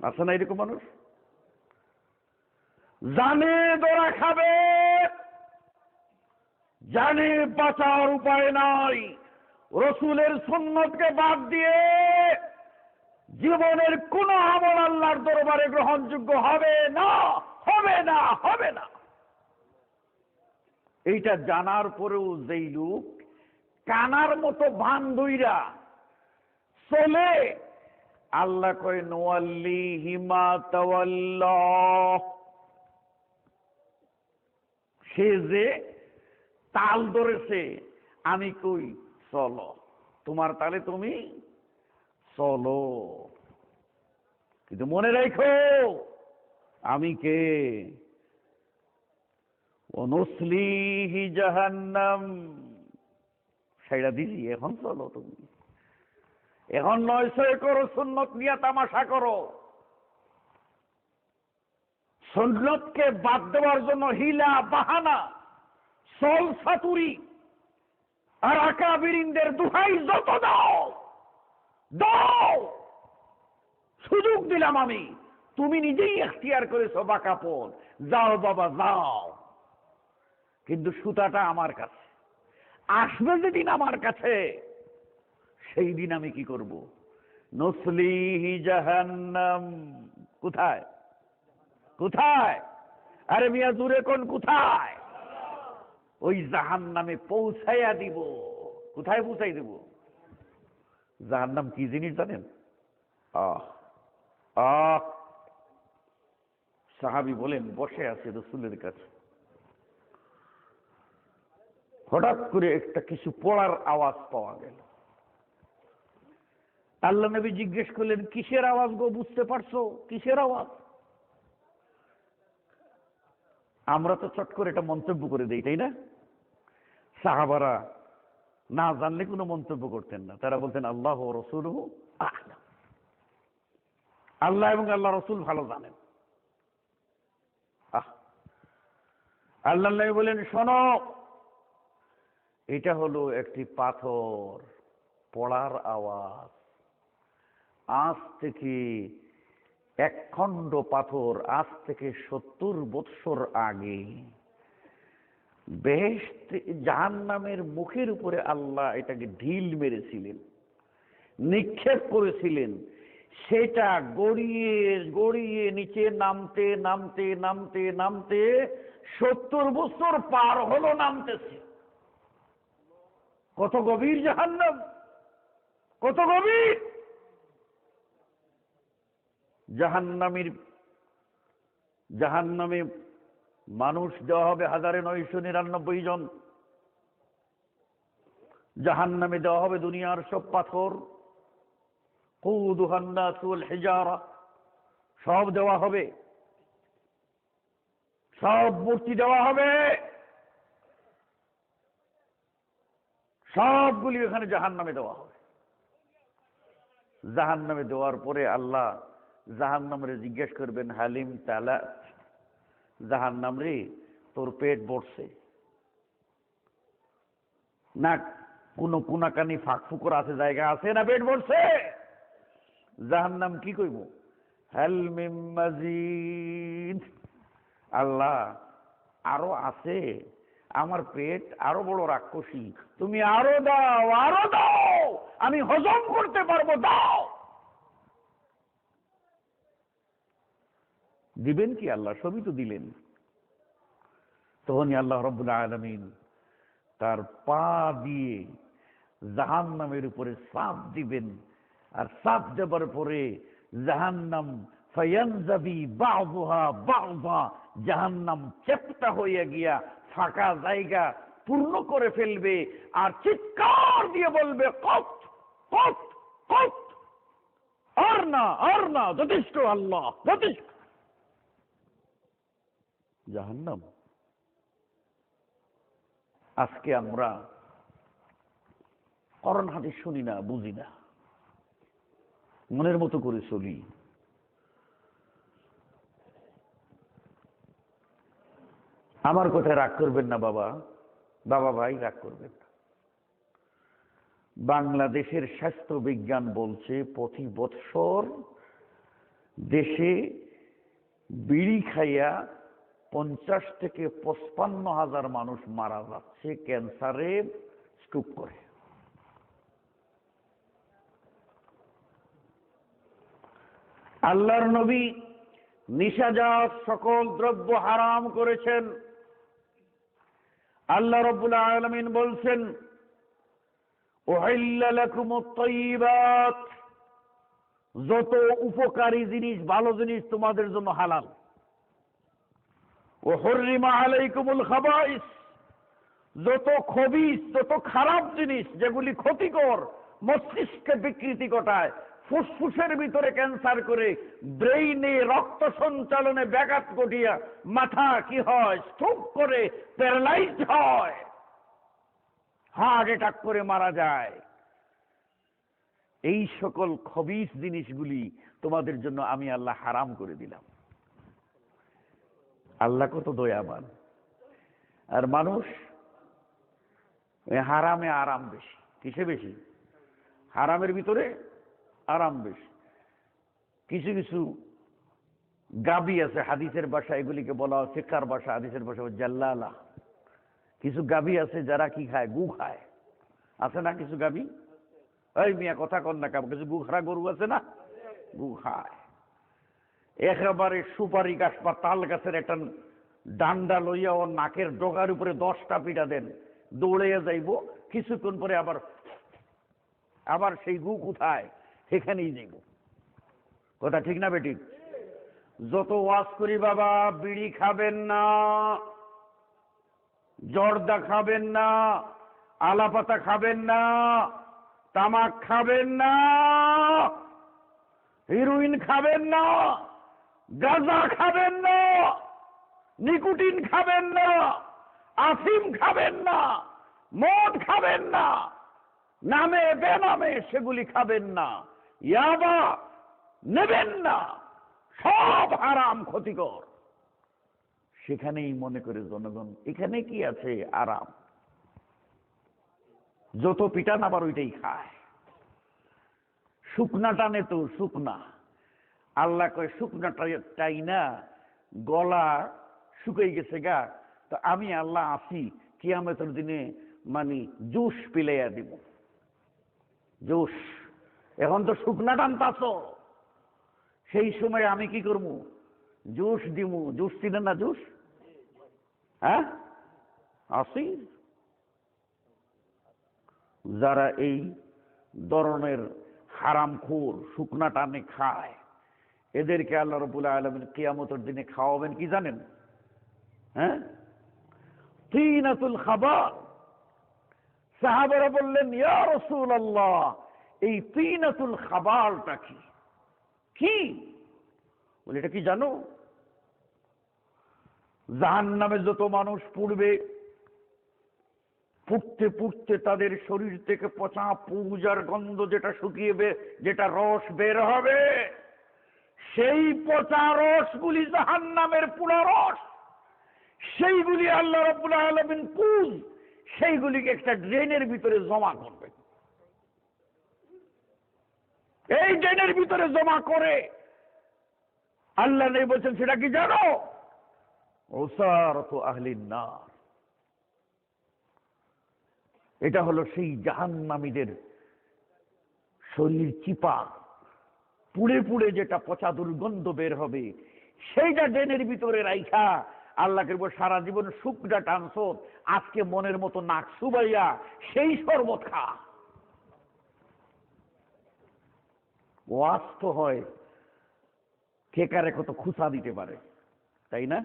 আছে না এরকম মানুষ? জানে ধরা খাবে, জানে বাঁচার উপায় নাই, রসুলের সুন্নতকে বাদ দিয়ে জীবনের কোন আমল আল্লাহর দরবারে গ্রহণযোগ্য হবে না, হবে না, হবে না। এইটা জানার পরেও যেই লোক কানার মতো ভান ধইরা চলে, আল্লাহ কয় নুওয়াল্লিহি মা তাওয়াল্লা, সে যে তাল ধরেছে, আমি কই চলো, তোমার তালে তুমি চলো, কিন্তু মনে রাখো আমি কে। অনুসলিহি জাহান্নাম, সেটা দিছি, এখন চলো তুমি, এখন নয় সয় করো, সুন্নত নিয়ে তামাশা করো। সুন্নতকে বাদ দেওয়ার জন্য হিলা বাহানা, সল সাতুরি আর আকাবিরিনদের দুহাই যত দাও দাও, সুযোগ দিলাম আমি, তুমি নিজেই এখতিয়ার করেছো বাঁকাপন, যাও বাবা যাও। কিন্তু সুতাটা আমার কাছে আসবে যেদিন আমার কাছে, সেই দিন আমি কি করব? নুসলিহি জাহান্নাম। কোথায় কোথায়? আরে মিয়া দূরে কোন কোথায়? ওই জাহান্নামে পৌঁছাইয়া দিব। কোথায় পৌঁছাই দিব? জাহান্নাম কি জিনিস জানেন? আহ আহ সাহাবী বলেন, বসে আছে রসুলের কাছে, হঠাৎ করে একটা কিছু পড়ার আওয়াজ পাওয়া গেল। আল্লাহ নবী জিজ্ঞেস করলেন, কিসের আওয়াজ গো, বুঝতে পারছো কিসের আওয়াজ? আমরা তো চট করে এটা মন্তব্য করে দেই, তাই না? সাহাবারা না জানলে কোনো মন্তব্য করতেন না, তারা বলতেন আল্লাহ ও রাসূলুহু আ'লাম, আল্লাহ এবং আল্লাহ রসুল ভালো জানেন। আল্লাহ নবী বলেন, শোনো, এটা হলো একটি পাথর পড়ার আওয়াজ। আজ থেকে এক খণ্ড পাথর, আজ থেকে 70 বৎসর আগে বেহেশত জাহান্নামের মুখের উপরে আল্লাহ এটাকে ঢিল মেরেছিলেন, নিক্ষেপ করেছিলেন। সেটা গড়িয়ে গড়িয়ে নিচে নামতে নামতে নামতে নামতে 70 বছর পার হলো, নামতেছে। কত গভীর জাহান্নাম, কত গভীর! জাহান্নামে মানুষ দেওয়া হবে 1999 জন। জাহান্নামে দেওয়া হবে দুনিয়ার সব পাথর, কুদুহান নাস ওয়াল হিজারা, সব দেওয়া হবে, সব মূর্তি দেওয়া হবে, সবগুলি এখানে জাহান্নামে দেওয়া হবে। জাহান্নামে দেওয়ার পরে আল্লাহ জাহান্নামরে জিজ্ঞেস করবেন, হালিম তালা, জাহান্নাম রে, তোর পেট ভরছে না? কোন কোনাকানি ফাঁক ফুকর আছে, জায়গা আছে না পেট ভরছে? জাহান্নাম কি কইব? হাল মিন মাজিদ, আল্লাহ আরো আছে, আমার পেট আরো বড় রাক্ষসী, তুমি আরো দাও, আরো দাও, আমি হজম করতে পারবো, দাও। দিবেন কি আল্লাহ? সবই তো দিলেন। তখনই আল্লাহ রাব্বুল আলামিন তার পা দিয়ে জাহান্নামের উপরে চাপ দিবেন, আর চাপ দেবার পরে জাহান্নাম ফায়ানজাবি বা'দুহা বা'দা, জাহান্নাম চেপ্টা হয়ে গিয়া ফাঁকা জায়গা পূর্ণ করে ফেলবে, আর চিৎকার দিয়ে বলবে, কত কত কত, আর না, আর না, যথেষ্ট আল্লাহ, যথেষ্ট। জাহান্নাম আজকে আমরা কোরআন হাদিস শুনি না, বুঝি না। মনের মতো করে চলি। আমার কথায় রাগ করবেন না বাবা, বাবা ভাই রাগ করবেন না। বাংলাদেশের স্বাস্থ্য বিজ্ঞান বলছে প্রতি বৎসর দেশে বিড়ি খাইয়া 50 থেকে 55,000 মানুষ মারা যাচ্ছে ক্যান্সারে, স্ট্রোক করে। আল্লাহর নবী নিশাজাত সকল দ্রব্য হারাম করেছেন। আল্লাহ রাব্বুল আলামিন বলছেন উহিল্লা লাকুমুত তাইয়্যিবাত, যত উপকারী জিনিস, ভালো জিনিস তোমাদের জন্য হালাল। ওয়া হুররিমা আলাইকুমুল খাবাইস, যত খবিস, যত খারাপ জিনিস যেগুলি ক্ষতিকর, মস্তিষ্কে বিকৃতি ঘটায়, ফুসফুসের ভিতরে ক্যান্সার করে, ব্রেইনে রক্ত সঞ্চালনে ব্যাঘাত ঘটিয়া মাথা কি হয়, স্ট্রোক করে, প্যারালাইজড হয়, হার্ট অ্যাটাক করে মারা যায়। এই সকল খবিস জিনিসগুলি তোমাদের জন্য আমি আল্লাহ হারাম করে দিলাম। আল্লাহ কত দয়াবান। আর মানুষ হারামে আরাম বেশি। কিসে বেশি? হারামের ভিতরে আরাম বেশি। কিছু কিছু গাবি আছে, হাদিসের ভাষা এগুলিকে বলা হয়, ফিকার ভাষা, হাদিসের ভাষা জাল্লালা। কিছু গাবি আছে যারা কি খায়, গু খায়। আছে না কিছু গাবি? এই মিয়া কথা কন না, কিছু গু খারা গরু আছে না, গু খায়। একেবারে সুপারি গাছ বা তাল গাছের একটা ডান্ডা লইয়া ওর নাকের ডগার উপরে 10টা পিটা দেন, দৌড়াইয়া যাইব, কিছুক্ষণ পরে আবার সেই গু কোথায়, সেখানেই যাইব। কথা ঠিক না বেঠিক? যত ওয়াজ করি বাবা, বিড়ি খাবেন না, জর্দা খাবেন না, আলাপাতা খাবেন না, তামাক খাবেন না, হিরোইন খাবেন না, গাঁজা খাবেন না, নিকোটিন খাবেন না, আফিম খাবেন না, মদ খাবেন না, নামে বেনামে সেগুলি খাবেন না, ইয়াবা নেবেন না, সব হারাম, ক্ষতিকর। সেখানেই মনে করে জনগণ এখানে কি আছে আরাম, যত পিটান আবার ওইটাই খায়। শুকনা টানে তো শুকনা, আল্লাহ কয় শুকনাটাই না, গলা শুকাই গেছে গা, তো আমি আল্লাহ আসি কিয়ামতের দিনে মানে জুস পিলাইয়া দিব। জুস এখন তো শুকনা টানতাছ, সেই সময় আমি কি করবো, জুস দিমু। জুস চিনেন না জুস? হ্যাঁ আসি। যারা এই ধরনের হারামখোর শুকনা টানে খায়, এদেরকে আল্লাহ রাব্বুল আলামিন কিয়ামতের দিনে খাওয়াবেন কি জানেন? হ্যাঁ, তিনাতুল খাবার। সাহাবারা বললেন ইয়া রাসূলুল্লাহ, এই তিনাতুল খাবারটা কি? কি বলে, এটা কি জানো? জাহান্নামে যত মানুষ পুড়বে, পুড়তে পুড়তে তাদের শরীর থেকে পচা পূজার গন্ধ যেটা শুকিয়ে যেটা রস বের হবে, সেই পচা রসগুলি জাহান্নামের পুরা রস, সেইগুলি আল্লাহ রাব্বুল আলামিন সেইগুলিকে একটা ড্রেনের ভিতরে জমা করবে। এই ড্রেনের ভিতরে জমা করে আল্লাহ নেই বলছেন সেটা কি জানো? উসারাতু আহলিন নার। এটা হলো সেই জাহান্নামীদের শরীর চিপা পুড়ে পুড়ে যেটা পচা দুর্গন্ধ বের হবে, সেইটা ড্রেনের ভিতরে রাইখা আল্লাহকে বল সারা জীবন শুকনা টানছ, আজকে মনের মতো নাক সুবাইয়া সেই শরবত খা। ওয়াজ তো হয় কে কারে কত খুসা দিতে পারে, তাই না?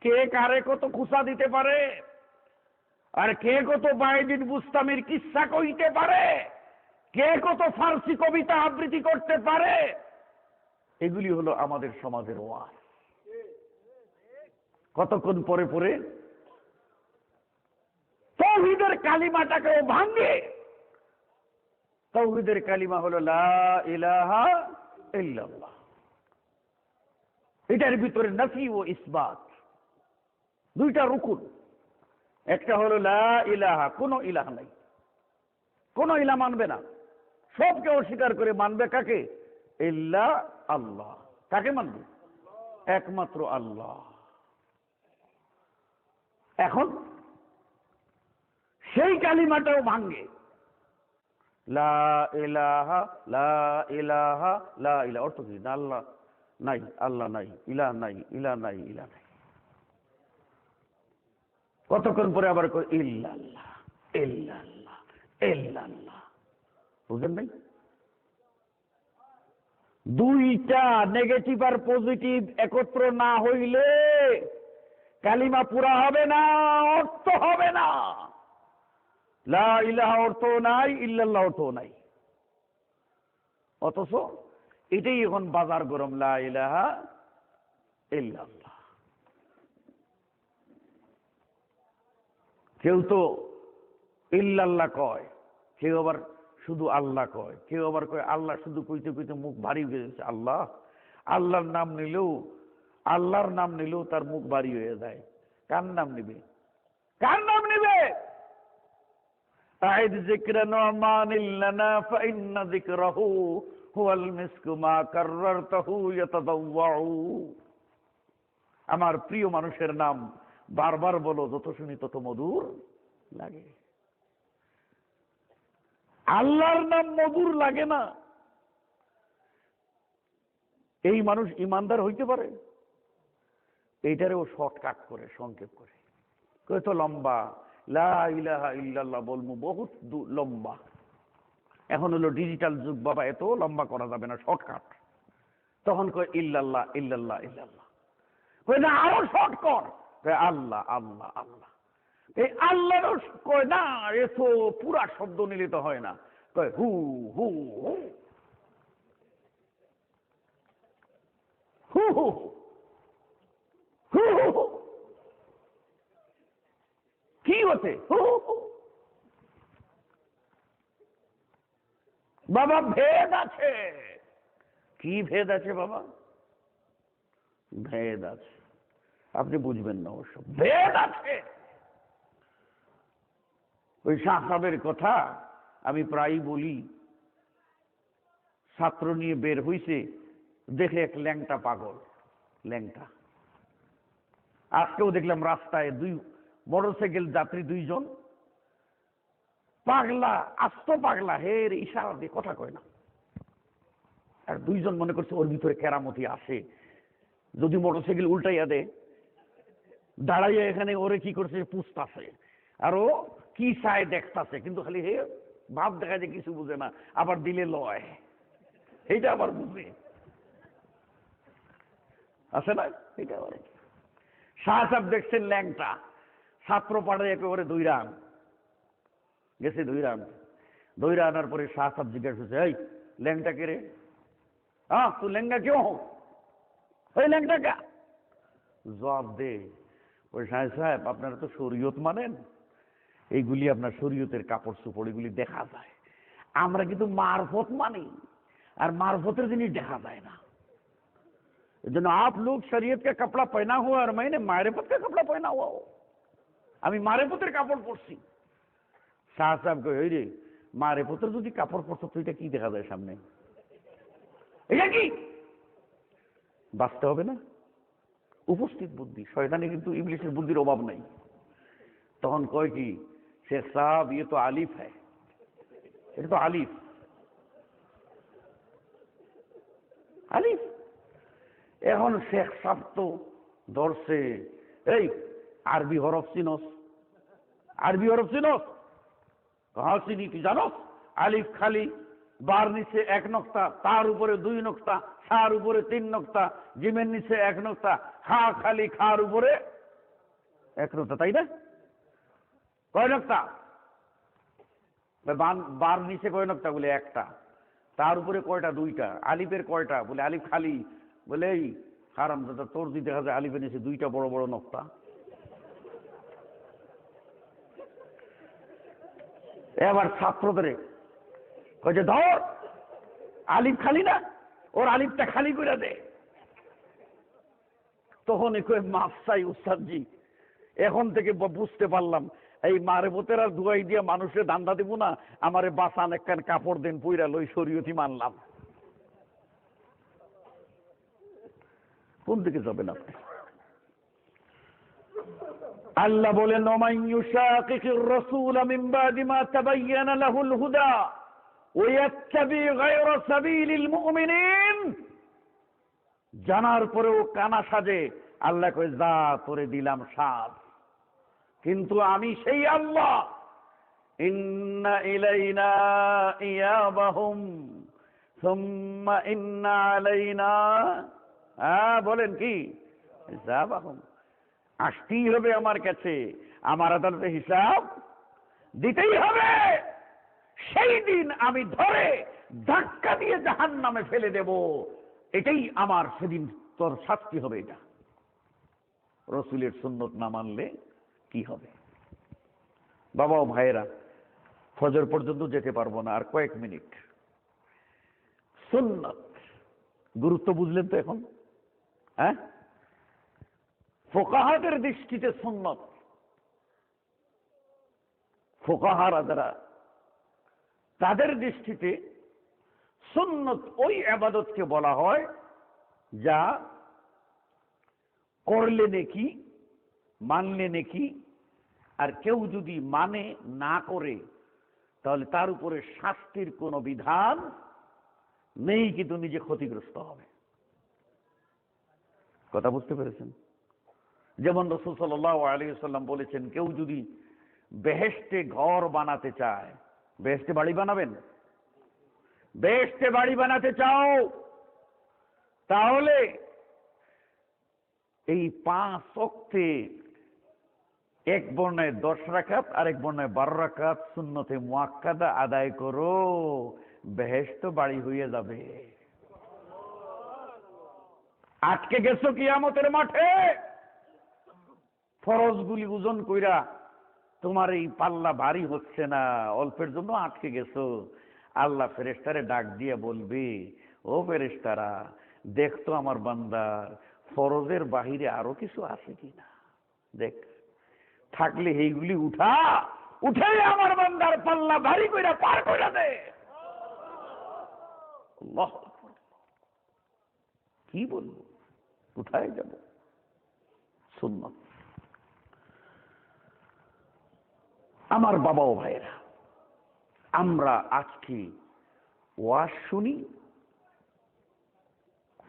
কে কারে কত খুসা দিতে পারে, আর কে কত বায়েজিদ বুস্তামির কিস্সা কইতে পারে, কে কত ফার্সি কবিতা আবৃত্তি করতে পারে, এগুলি হলো আমাদের সমাজের ওয়াজ। কতক্ষণ পরে পরে তাওহীদের কালিমাটাকেও ভাঙে, তাওহীদের কালিমা হলো লা ইলাহা ইল্লাল্লাহ। এটার ভিতরে নাফি ও ইসবাত, দুইটা রুকুন। একটা হলো লা ইলাহা, কোনো ইলাহ নাই, কোনো ইলাহ মানবে না, সবকে অস্বীকার করে মানবে কাকে? ইল্লা আল্লাহ। কাকে মানবে? একমাত্র আল্লাহ। এখন সেই কালিমাটাও ভাঙ্গে। লা ইলাহা লা ইলাহা লা ইলাহা, অর্থ কি? আল্লাহ নাই, আল্লাহ নাই, ইলাহ নাই, ইলাহ নাই, ইলাহ নাই। কতক্ষণ পরে আবার কই ইল্লাল্লাহ ইল্লাল্লাহ ইল্লাল্লাহ। বুঝেন নাই? দুইটা নেগেটিভ আর পজিটিভ একত্র না হইলে কালিমা পুরা হবে না, অর্থ হবে না। লা ইলাহা অর্থ নাই, ইল্লাল্লাহ অর্থ নাই। অথচ এটাই এখন বাজার গরম, লা ইলাহা ইল্লাল্লাহ। কেউ তো ইল্লাল্লাহ কয়, কেউ আবার শুধু আল্লাহ কয়, কেউ আবার কয় আল্লাহ শুধু কইতে কইতে মুখ ভারী হয়ে যাচ্ছে। আল্লাহ, আল্লাহর নাম নিলেও তার মুখ ভারী হয়ে যায়। কার নাম নিবে? কার নাম নিবে? আইদ যিকরা নুমানিল লানা ফাইন্না যিকরাহু হুয়াল মিসকু মা কাররারতাহু ইয়াতাদাওয়াউ। আমার প্রিয় মানুষের নাম বারবার বলো, যত শুনি তত মধুর লাগে। আল্লাহর নাম মধুর লাগে না, এই মানুষ ইমানদার হইতে পারে? এইটারেও শর্টকাট করে, সংক্ষেপ করে কই তো লম্বা, লা ইলাহা ইল্লাল্লাহ বলবো বহুত লম্বা। এখন হলো ডিজিটাল যুগ বাবা, এত লম্বা করা যাবে না, শর্টকাট। তখন কয় ইল্লাল্লাহ ইল্লাল্লাহ ইল্লাল্লাহ। কই না আরো শর্ট কর, কয় আল্লাহ আল্লাহ আল্লাহ। এই আল্লাহরও কয় না, এত পুরা শব্দ নিলে তো হয় না, কয় হু হু হু হু হু হু হু। কি হচ্ছে হু হু? বাবা ভেদ আছে। কি ভেদ আছে বাবা? ভেদ আছে, আপনি বুঝবেন না অবশ্য, ভেদ আছে। ওই শাহ সাহেবের কথা আমি প্রায়ই বলি। ছাত্র নিয়ে বের হইছে, দেখে এক ল্যাংটা পাগল, ল্যাংটা। আজকেও দেখলাম রাস্তায় দুই মোটরসাইকেল যাত্রী, দুইজন পাগলা, আস্ত পাগলা, হের ইশারা দিয়ে কথা কয় না। আর দুইজন মনে করছে ওর ভিতরে কেরামতি আসে, যদি মোটরসাইকেল উল্টাইয়া দে, দাঁড়াইয়া এখানে ওরে কি করছে পুষতাছে, আর ও কি চায় দেখতাছে, কিন্তু খালি হে ভাব দেখা যায় কিছু বুঝে না, আবার দিলে লয়, এইটা আবার বুঝে আছে না, এটা আবার। শাহ সাহেব দেখছেন ল্যাংটা, ছাত্র পাড়ায় একেবারে দৈরান গেছে, দৈরা আনার পরে শাহ সাহেব জিজ্ঞাসা করছে, এই ল্যাংটা কে রে? হ্যাঁ তুই লেঙ্গা কেউ হো, ওই ল্যাংটা কা? জবাব দে, ওই সাহেব আপনারা তো শরীয়ত মানেন, এইগুলি আপনার শরীয়তের কাপড় চোপড়, এগুলি দেখা যায়। আমরা কিন্তু মারফত মানি, আর মারফতের জিনিস দেখা যায় না। जब आप लोग शरीयत का कपड़ा पहना हुआ और मैंने मारेफत का कपड़ा पहना हुआ हो, আমি মারেফতের কাপড় পরছি। শাহ সাহেব কই, ওই রে মারেফতের যদি কাপড় পরছ তো এটা কি দেখা যায় সামনে, এটা কি? বাঁচতে হবে না? উপস্থিত বুদ্ধি, শয়তানে কিন্তু ইবলিসের বুদ্ধির অভাব নাই। তখন কয় কি, শেখ সাহেব ইয়ে তো আলিফ হ্যায়, এটা তো আলিফ, আলিফ। এখন শেখ সাহেব তো ধরছে, এই আরবি হরফ চিনস? আরবি হরফ চিনস? হ্যাঁ চিনি, কি জানস? আলিফ খালি, বার নিচে এক নক্তা, তার উপরে দুই নক্তা, খার উপরে তিন নক্তা, জিমের নিচে এক নক্তা, খা খালি, খার উপরে এক নক্তা, তাই না? কয় নক্তা? বার নিচে কয় নক্তা? বলে একটা। তার উপরে কয়টা? দুইটা। আলিফের কয়টা? বলে আলিফ খালি। বলে এই হারাম দাদা, তোর যদি দেখা যায় আলিফের নিচে দুইটা বড় বড় নক্তা। এবার ছাত্রদের যে ধর আলিফ খালি না, ওর আলিফটা খালি করে দে। তখন কই মাফ চাই উস্তাদজি, এখন থেকে বুঝতে পারলাম এই মারেবতের আর দুয়াই দিয়া মানুষের দান্দা দিব না, আমারে বাঁচান একখান কাপড় দেন পইরা লই শরীয়তি মানলাম। কোন দিকে যাবেন আপনি? আল্লাহ বলেন ওমান ইউশাকিকির রাসূল মিন বাদি মা তাবায়্যানা লাহুল হুদা ওয়া ইয়াত্তাবি গায়রা সাবিলিল মুমিনিন, জানার পরেও কানা সাজে। আল্লাহ কই যা তোরে দিলাম সাজ, কিন্তু আমি সেই আল্লাহ। ইন্না ইলাইনা ইয়াবাহুম সুম্মা ইন্না আলাইনা, বলেন কি, হিসাবাহুম, আসতেই হবে আমার কাছে, আমার আদালতে হিসাব দিতেই হবে। সেই দিন আমি ধরে ধাক্কা দিয়ে জাহান্নামে ফেলে দেব, এটাই আমার সেদিন তোর শাস্তি হবে। এটা রসুলের সুন্নত না মানলে কি হবে? বাবা ও ভাইয়েরা, ফজর পর্যন্ত যেতে পারবো না, আর কয়েক মিনিট। সুন্নত গুরুত্ব বুঝলেন তো এখন? হ্যাঁ, ফোকাহাদের দৃষ্টিতে সুন্নত, ফোকাহারা যারা, তাদের দৃষ্টিতে সুন্নত ওই ইবাদতকে বলা হয় যা করলে নেকি, মানলে নেকি, আর কেউ যদি মানে না করে তাহলে তার উপরে শাস্তির কোনো বিধান নেই, কিন্তু নিজে ক্ষতিগ্রস্ত হবে। কথা বুঝতে পেরেছেন? যেমন রাসূল সাল্লাল্লাহু আলাইহি ওয়াসাল্লাম বলেছেন, কেউ যদি বেহেশতে ঘর বানাতে চায়, বেহেশতে বাড়ি বানাবেন, বেহেশতে বাড়ি বানাতে চাও, তাহলে এই 5 ওয়াক্তে এক বর্ণায় 10 রাকাত আর এক বর্ণায় 12 রাকাত সুন্নতে মুআক্কাদা আদায় করো, বেহেশত বাড়ি হয়ে যাবে। আটকে গেছো কিয়ামতের মাঠে, ফরজগুলি ওজন কইরা তোমার এই পাল্লা ভারী হচ্ছে না, অল্পের জন্য আটকে গেছো। আল্লাহ ফেরেশতারে ডাক দিয়ে বলবে, ও ফেরেশতারা, দেখতো আমার বান্দার ফরজের বাহিরে আরো কিছু আছে কিনা, দেখ, থাকলে এইগুলি উঠে আমার বান্দার পাল্লা ভারী কইরা পার কইরা দে। আল্লাহু আকবার। কি বলবো, কোথায় যাব? সুন্নাত। আমার বাবা ও ভাইয়েরা, আমরা আজকে ওয়াজ শুনি,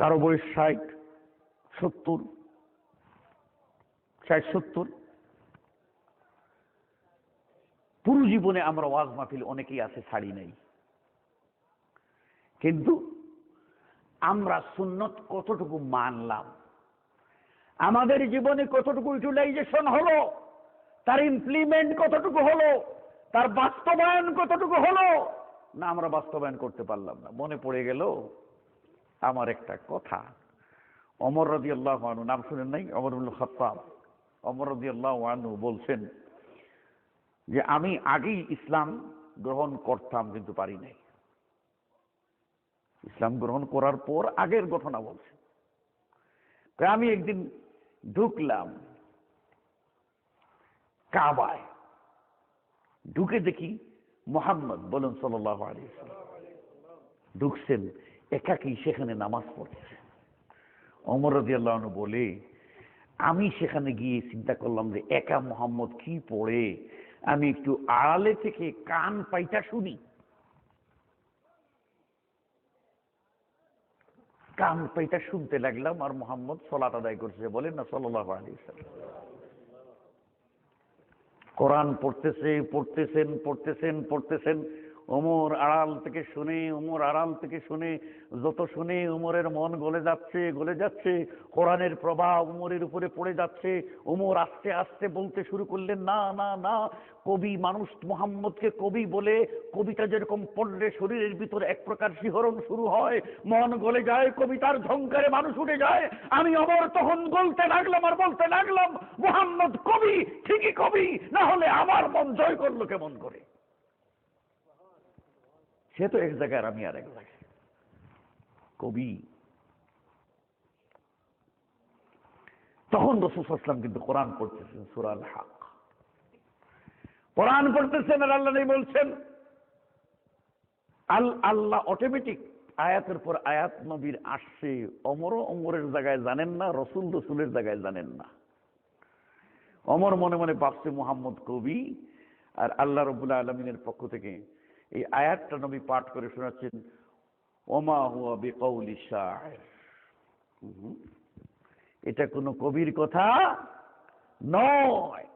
কারো বয়স 60, 70, 60-70, পুরো জীবনে আমরা ওয়াজ মাহফিল অনেকেই আছে ছাড়ি নাই, কিন্তু আমরা সুন্নত কতটুকু মানলাম, আমাদের জীবনে কতটুকু ইউটিলাইজেশন হলো, তার ইমপ্লিমেন্ট কতটুকু হলো, তার বাস্তবায়ন কতটুকু হলো, না আমরা বাস্তবায়ন করতে পারলাম না। মনে পড়ে গেল আমার একটা কথা, ওমর রাদিয়াল্লাহু আনহু, নাম শুনেন নাই? ওমর ইবনে খাত্তাব। ওমর রাদিয়াল্লাহু আনহু বলছেন যে আমি আগেই ইসলাম গ্রহণ করতাম, কিন্তু পারি নাই। ইসলাম গ্রহণ করার পর আগের ঘটনা বলছে। আমি একদিন ঢুকলাম কাবায়, ঢুকে দেখি মুহাম্মদ বলেন সাল্লাল্লাহু আলাইহি ওয়াসাল্লাম ঢুকছেন একাকী, সেখানে নামাজ পড়ছে। ওমর রাদিয়াল্লাহু আনহু বলে, আমি সেখানে গিয়ে চিন্তা করলাম যে একা মুহাম্মদ কি পড়ে, আমি একটু আড়ালে থেকে কান পাইটা শুনি। কান পাইটা শুনতে লাগলাম, আর মুহাম্মদ সালাত আদায় করছে, বলেন না সাল্লাল্লাহু আলাইহি ওয়াসাল্লাম। কোরআন পড়তেছেন। ওমর আড়াল থেকে শুনে, যত শুনে ওমরের মন গলে যাচ্ছে, কোরআনের প্রভাব ওমরের উপরে পড়ে যাচ্ছে। ওমর আস্তে আস্তে বলতে শুরু করলেন, না না না, কবি মানুষ মুহাম্মদকে কবি বলে, কবিতা যেরকম পড়লে শরীরের ভিতরে এক প্রকার শিহরণ শুরু হয়, মন গলে যায়, কবিতার ঝংকারে মানুষ উঠে যায়। আমি ওমর তখন বলতে লাগলাম মুহাম্মদ কবি, ঠিকই কবি, না হলে আমার মন জয় করলো কেমন করে? সে তো এক জায়গায় আর আমি আর এক জায়গায়। কবি। তখন রাসূল সাল্লাল্লাহু আলাইহি ওয়াসাল্লাম কিন্তু কোরআন পড়তেছেন, সূরা আল হক কোরআন পড়তেছেন, আর আল্লাহ বলছেন, আল্লাহ অটোমেটিক আয়াতের পর আয়াত নবীর আসছে। অমরের জায়গায় জানেন না, রসুলের জায়গায় জানেন না। অমর মনে মনে ভাবছে মুহাম্মদ কবি, আর আল্লাহ রাব্বুল আলামিনের পক্ষ থেকে এই আয়াতটা নবী পাঠ করে শোনাচ্ছেন, ওমা হুয়া বিকাউলি শাইর। এটা কোনো কবির কথা নয়।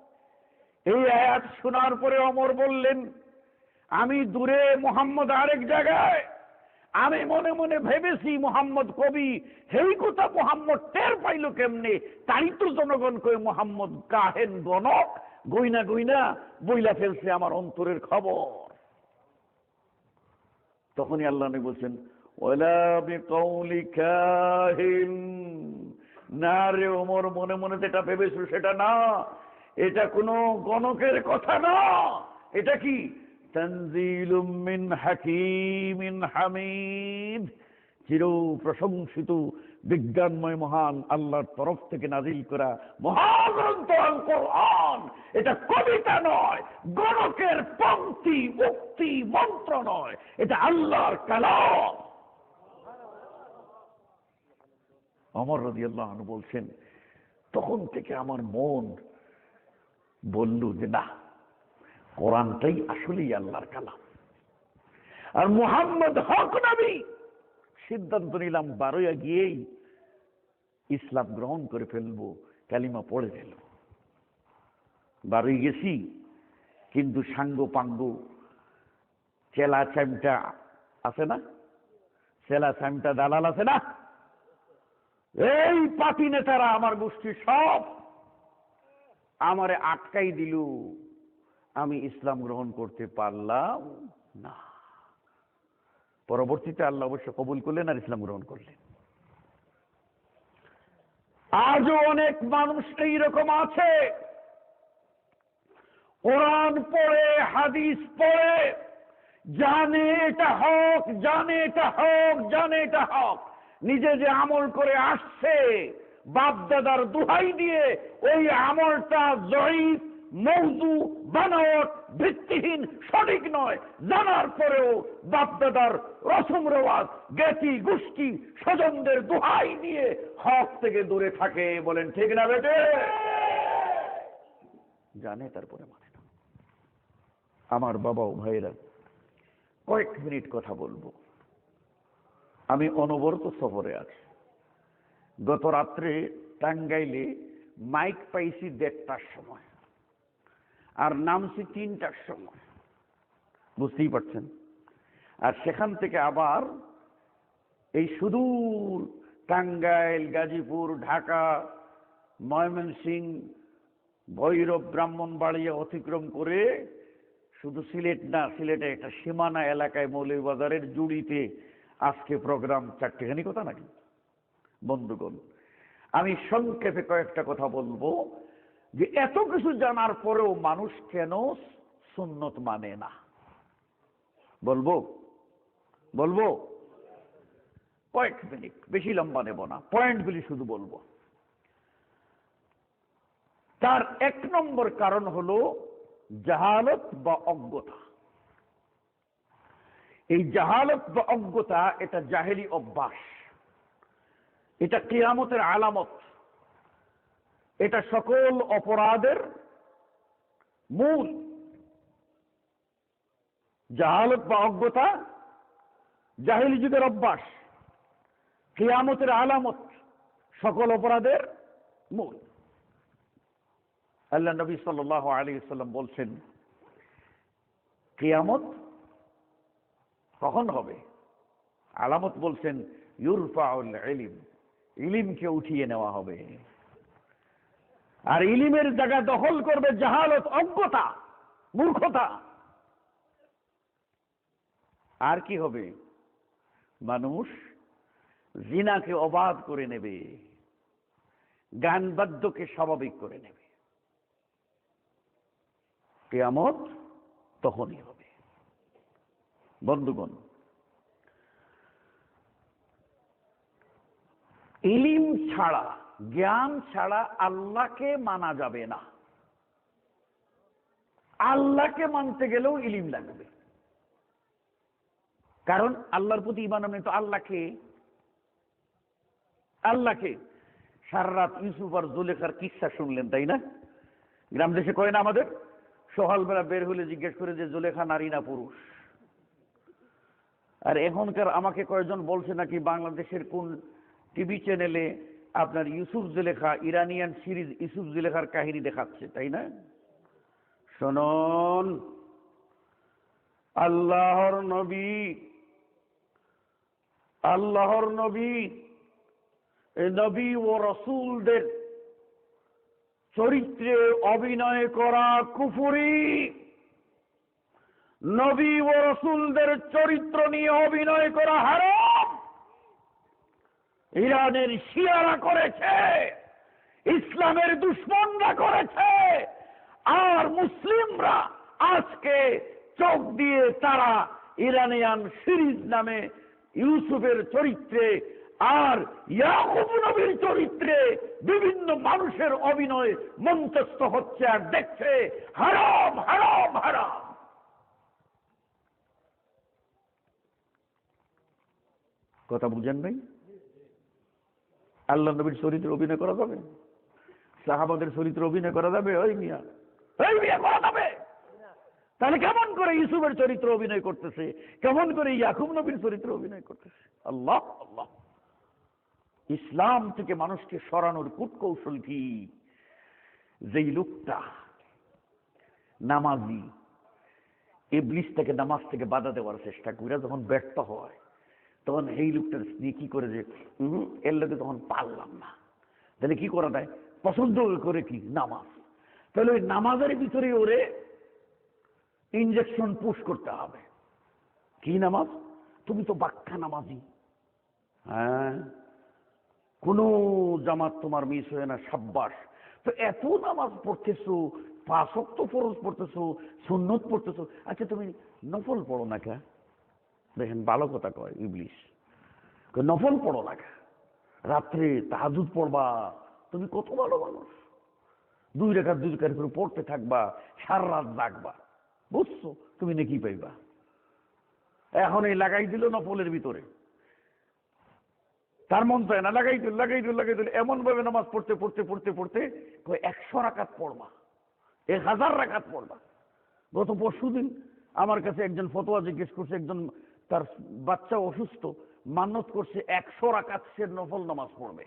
এই আয়াত শোনার পরে অমর বললেন, আমি দূরে, মুহাম্মদ আরেক জায়গায়। আমি মনে মনে ভেবেছি মুহাম্মদ কবি, সেই কথা মুহাম্মদ টের পাইল কেমনে? তাই তো জনগণ কই মুহাম্মদ কাহেন গণক, গইনা গইনা বইলা ফেলছে আমার অন্তরের খবর। তখনই আল্লাহ নবী বলছেন, ওয়ালা বিকাউলি কাহিন। না রে ওমর, মনে মনে যেটা ভেবেছো সেটা না, এটা কোনো গণকের কথা না। এটা কি? তানজিলুম মিন হাকিমিন হামিদ। চির প্রশংসিত, বিজ্ঞানময় মহান আল্লাহর তরফ থেকে নাজিল করা মহাগ্রন্থ আল কোরআন। এটা কবিতা নয়, গণকের পংক্তি উক্তি মন্ত্র নয়, এটা আল্লাহর কালাম। ওমর রাদিয়াল্লাহু আনহু বলছেন, তখন থেকে আমার মন বলল যে না, কোরআনটাই আসলেই আল্লাহর কালাম, আর মুহাম্মদ হক নবী। সিদ্ধান্ত নিলাম বারোয়া গিয়েই ইসলাম গ্রহণ করে ফেলবো, কালিমা পড়ে ফেলবো। বারোই গেছি, কিন্তু সাঙ্গ পাঙ্গু চেলা চামটা আছে না, চেলা চামটা দালাল আছে না, এই পার্টি নেতারা আমার গোষ্ঠী সব আমারে আটকাই দিল, আমি ইসলাম গ্রহণ করতে পারলাম না। পরবর্তীতে আল্লাহ অবশ্য কবুল করলেন আর ইসলাম গ্রহণ করলেন। আজও অনেক মানুষ এইরকম আছে, কোরআন পড়ে, হাদিস পড়ে, জানে এটা হক, জানে এটা হক, জানে এটা হক, নিজে যে আমল করে আসছে বাপ দাদার দোহাই দিয়ে, ওই আমলটা জয়ীফ, মওযু, বানাওয়াট, ভিত্তিহীন, সঠিক নয়, জানার পরেও বাপ দাদার রসম রেওয়াজ, জ্ঞাতি গোষ্ঠী স্বজনদের দোহাই দিয়ে হক থেকে দূরে থাকে। বলেন ঠিক না বেটে? জানে তারপরে মানে না। আমার বাবা ও ভাইয়েরা, কয়েক মিনিট কথা বলবো। আমি অনবরত সফরে আছি। গত রাত্রে টাঙ্গাইলে মাইক পাইছি 1:30টার সময়, আর নামছি 3টার সময়, বুঝতেই পারছেন। আর সেখান থেকে আবার এই সুদূর টাঙ্গাইল, গাজীপুর, ঢাকা, ময়মনসিংহ, ভৈরব, ব্রাহ্মণবাড়িয়া অতিক্রম করে শুধু সিলেট না, সিলেটে একটা সীমানা এলাকায় মৌলভীবাজারের জুড়িতে আজকে প্রোগ্রাম। চারটিখানি কথা নাকি বন্ধুগণ? আমি সংক্ষেপে কয়েকটা কথা বলবো যে এত কিছু জানার পরেও মানুষ কেন সুন্নত মানে না। বলবো বলবো কয়েক মিনিট, বেশি লম্বা নেব না, পয়েন্টগুলি শুধু বলবো। তার 1 নম্বর কারণ হলো জাহালত বা অজ্ঞতা। এই জাহালত বা অজ্ঞতা এটা জাহেলি অভ্যাস, এটা কিয়ামতের আলামত, এটা সকল অপরাধের মূল। জাহালত বা অজ্ঞতা জাহেলি যুগের অভ্যাস, কিয়ামতের আলামত, সকল অপরাধের মূল। আল্লাহ নবী সাল্লাল্লাহু আলাইহি ওয়াসাল্লাম বলছেন, কিয়ামত কখন হবে? আলামত বলছেন, ইউরফাউল ইলম, ইলমকে উঠিয়ে নেওয়া হবে, আর ইলমের জায়গা দখল করবে জাহালত, অজ্ঞতা, মূর্খতা। আর কি হবে? মানুষ জিনাকে অবাধ করে নেবে, গান বাদ্যকে স্বাভাবিক করে নেবে। কিয়ামত তখনই হবে। বন্ধুগণ, ইলিম ছাড়া, জ্ঞান ছাড়া আল্লাহকে মানা যাবে না। আল্লাহকে মানতে গেলেও ইলিম লাগবে। কারণ আল্লাহর প্রতি ঈমান আনলে তো আল্লাহকে সারা রাত ইউসুফ আর জুলেখার কিসসা শুনলেন, তাই না? গ্রাম দেশে কয় না আমাদের, সকালবেলা বের হলে জিজ্ঞেস করে যে জুলেখা নারী না পুরুষ। আর এখনকার আমাকে কয়েকজন বলছে নাকি বাংলাদেশের কোন টিভি চ্যানেলে আপনার ইউসুফ জুলেখা, ইরানিয়ান সিরিজ ইউসুফ জুলেখার কাহিনী দেখাচ্ছে, তাই না? শুনুন, আল্লাহর নবী এই নবী ও রাসূলদের চরিত্রে অভিনয় করা কুফরি। নবী ও রাসূলদের চরিত্র নিয়ে অভিনয় করা হারাম। ইরানের শিয়ারা করেছে, ইসলামের দুশমনরা করেছে, আর মুসলিমরা আজকে চোখ দিয়ে তারা ইরানিয়ান সিরিজ নামে ইউসুফের চরিত্রে আর ইয়াকুব নবীর চরিত্রে বিভিন্ন মানুষের অভিনয় মঞ্চস্থ হচ্ছে আর দেখছে। হারাম, হারাম, হারাম। কথা বুঝেন নাই? আল্লাহ নবীর চরিত্রে অভিনয় করা যাবে? সাহাবাদের চরিত্রে অভিনয় করা যাবে? ওই মিয়া করা যাবে? তাহলে কেমন করে ইউসুফের চরিত্র অভিনয় করতেছে, কেমন করে ইয়াকুব নবীর চরিত্র অভিনয় করতেছে? আল্লাহ আল্লাহ। ইসলাম থেকে মানুষকে সরানোর কূটকৌশল কি? যেই লোকটা নামাজি, ইবলিস থেকে নামাজ থেকে বাধা দেওয়ার চেষ্টা করে যখন ব্যর্থ হয়, তখন এই লোকটার স্ত্রী কি করে যে এর লোকে তখন পারলাম না, তাহলে কি করা যায়? পছন্দ করে কি? নামাজ। তাহলে ওই নামাজের ভিতরে ওরে ইনজেকশন পুশ করতে হবে। কি নামাজ? তুমি তো বাক্কা নামাজি, হ্যাঁ, কোন জামাত তোমার মিস হয় না, সাব্বাস। তো এত নামাজ পড়তেছো, 5 ওয়াক্ত ফরজ পড়তেছো, সুন্নত পড়তেছো, আচ্ছা তুমি নফল পড়ো না কে? দেখেন ভালো কথা কয় ইবলিস, নফল পড়ো না কে? রাত্রে তাহাজ্জুদ পড়বা, তুমি কত ভালো মানুষ, 2 রাকাত করে পড়তে থাকবা, সারা রাত জাগবা, বুঝছো তুমি নাকি পাইবা। এখন এই লাগাই দিল নফলের ভিতরে, তার মন চায় না, লাগাই দিল এমন ভাবে নামাজ পড়তে 100 রাকাত পড়বা, 1000 রাকাত পড়বা। গত পরশুদিন আমার কাছে একজন ফতোয়া জিজ্ঞেস করছে, একজন তার বাচ্চা অসুস্থ, মান্নত করছে 100 রাকাত সে নফল নামাজ পড়বে।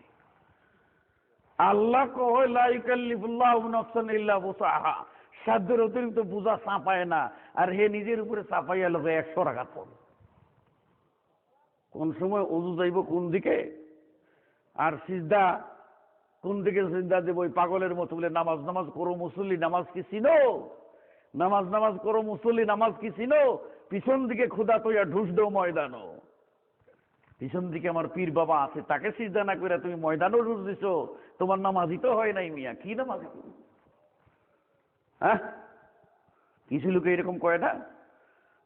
আল্লাহ কয় লা ইউকাল্লিফুল্লাহু নাফসান ইল্লা ওয়াসআহা, সাধ্যের অতিরিক্ত বোঝা চাপায় না, আর হে নিজের উপরে চাপাইয়া লোকে 100 রাকাত পড়বে। কোন সময় ওযু যাইব কোন দিকে, আর সিজদা কোন দিকে সিজদা দেব, ওই পাগলের মতো বলে নামাজ করো মুসল্লি, নামাজ কি চিনো? নামাজ করো মুসল্লি, নামাজ কি চিনো? পিছন দিকে খুদা তৈয়া ঢুস দেও ময়দানো, পিছন দিকে আমার পীর বাবা আছে, তাকে সিজদা না করে তুমি ময়দানও ঢুস দিছো, তোমার নামাজই তো হয় নাই মিয়া, কি নামাজি তুমি? হ্যাঁ, কিছু লোকে এরকম কয় না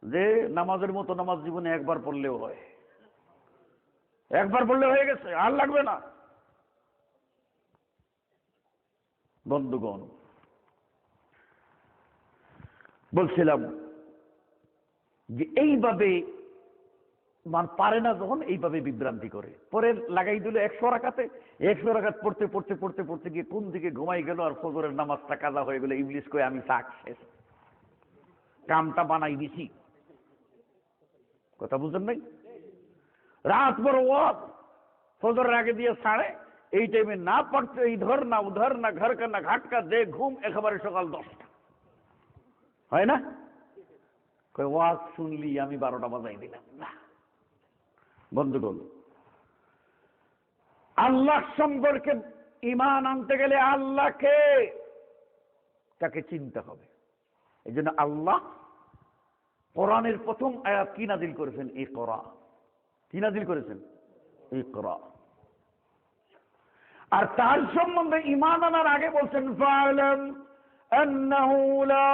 যে নামাজের মতো নামাজ জীবনে একবার পড়লেও হয়, একবার পড়লে হয়ে গেছে, আর লাগবে না। বন্ধুগণ, বলছিলাম যে এইভাবে পারে না যখন এইভাবে বিভ্রান্তি করে, পরে লাগাই দিল 100 রাকাতে, 100 রাকাত পড়তে গিয়ে কোন দিকে ঘুমাই গেল, আর ফজরের নামাজটা কাজা হয়ে গেল। ইবলিস কই আমি সাকসেস, কামটা বানাই দিছি। কথা বুঝলেন নাই? রাত বড় ওয়াজ ফজরের আগে দিয়ে ছাড়ে, এই টাইমে না পড়তে ইধর না উধর না ঘর কা না ঘাট কা, দে ঘুম একেবারে সকাল 10টা, হয় না? কই ওয়াজ শুনলি আমি 12টা বাজাই দিলাম না। বন্ধুগণ, আল্লাহ সম্পর্কে ঈমান আনতে গেলে আল্লাহকে তাকে চিনতে হবে। এই জন্য আল্লাহ কোরআনের প্রথম আয়াত কি নাজিল করেছেন? ইকরা। কি নাজিল করেছেন? ইকরা। আর তার সম্বন্ধে ঈমান আনার আগে বলছেন ফা'লাম আন্নাহু লা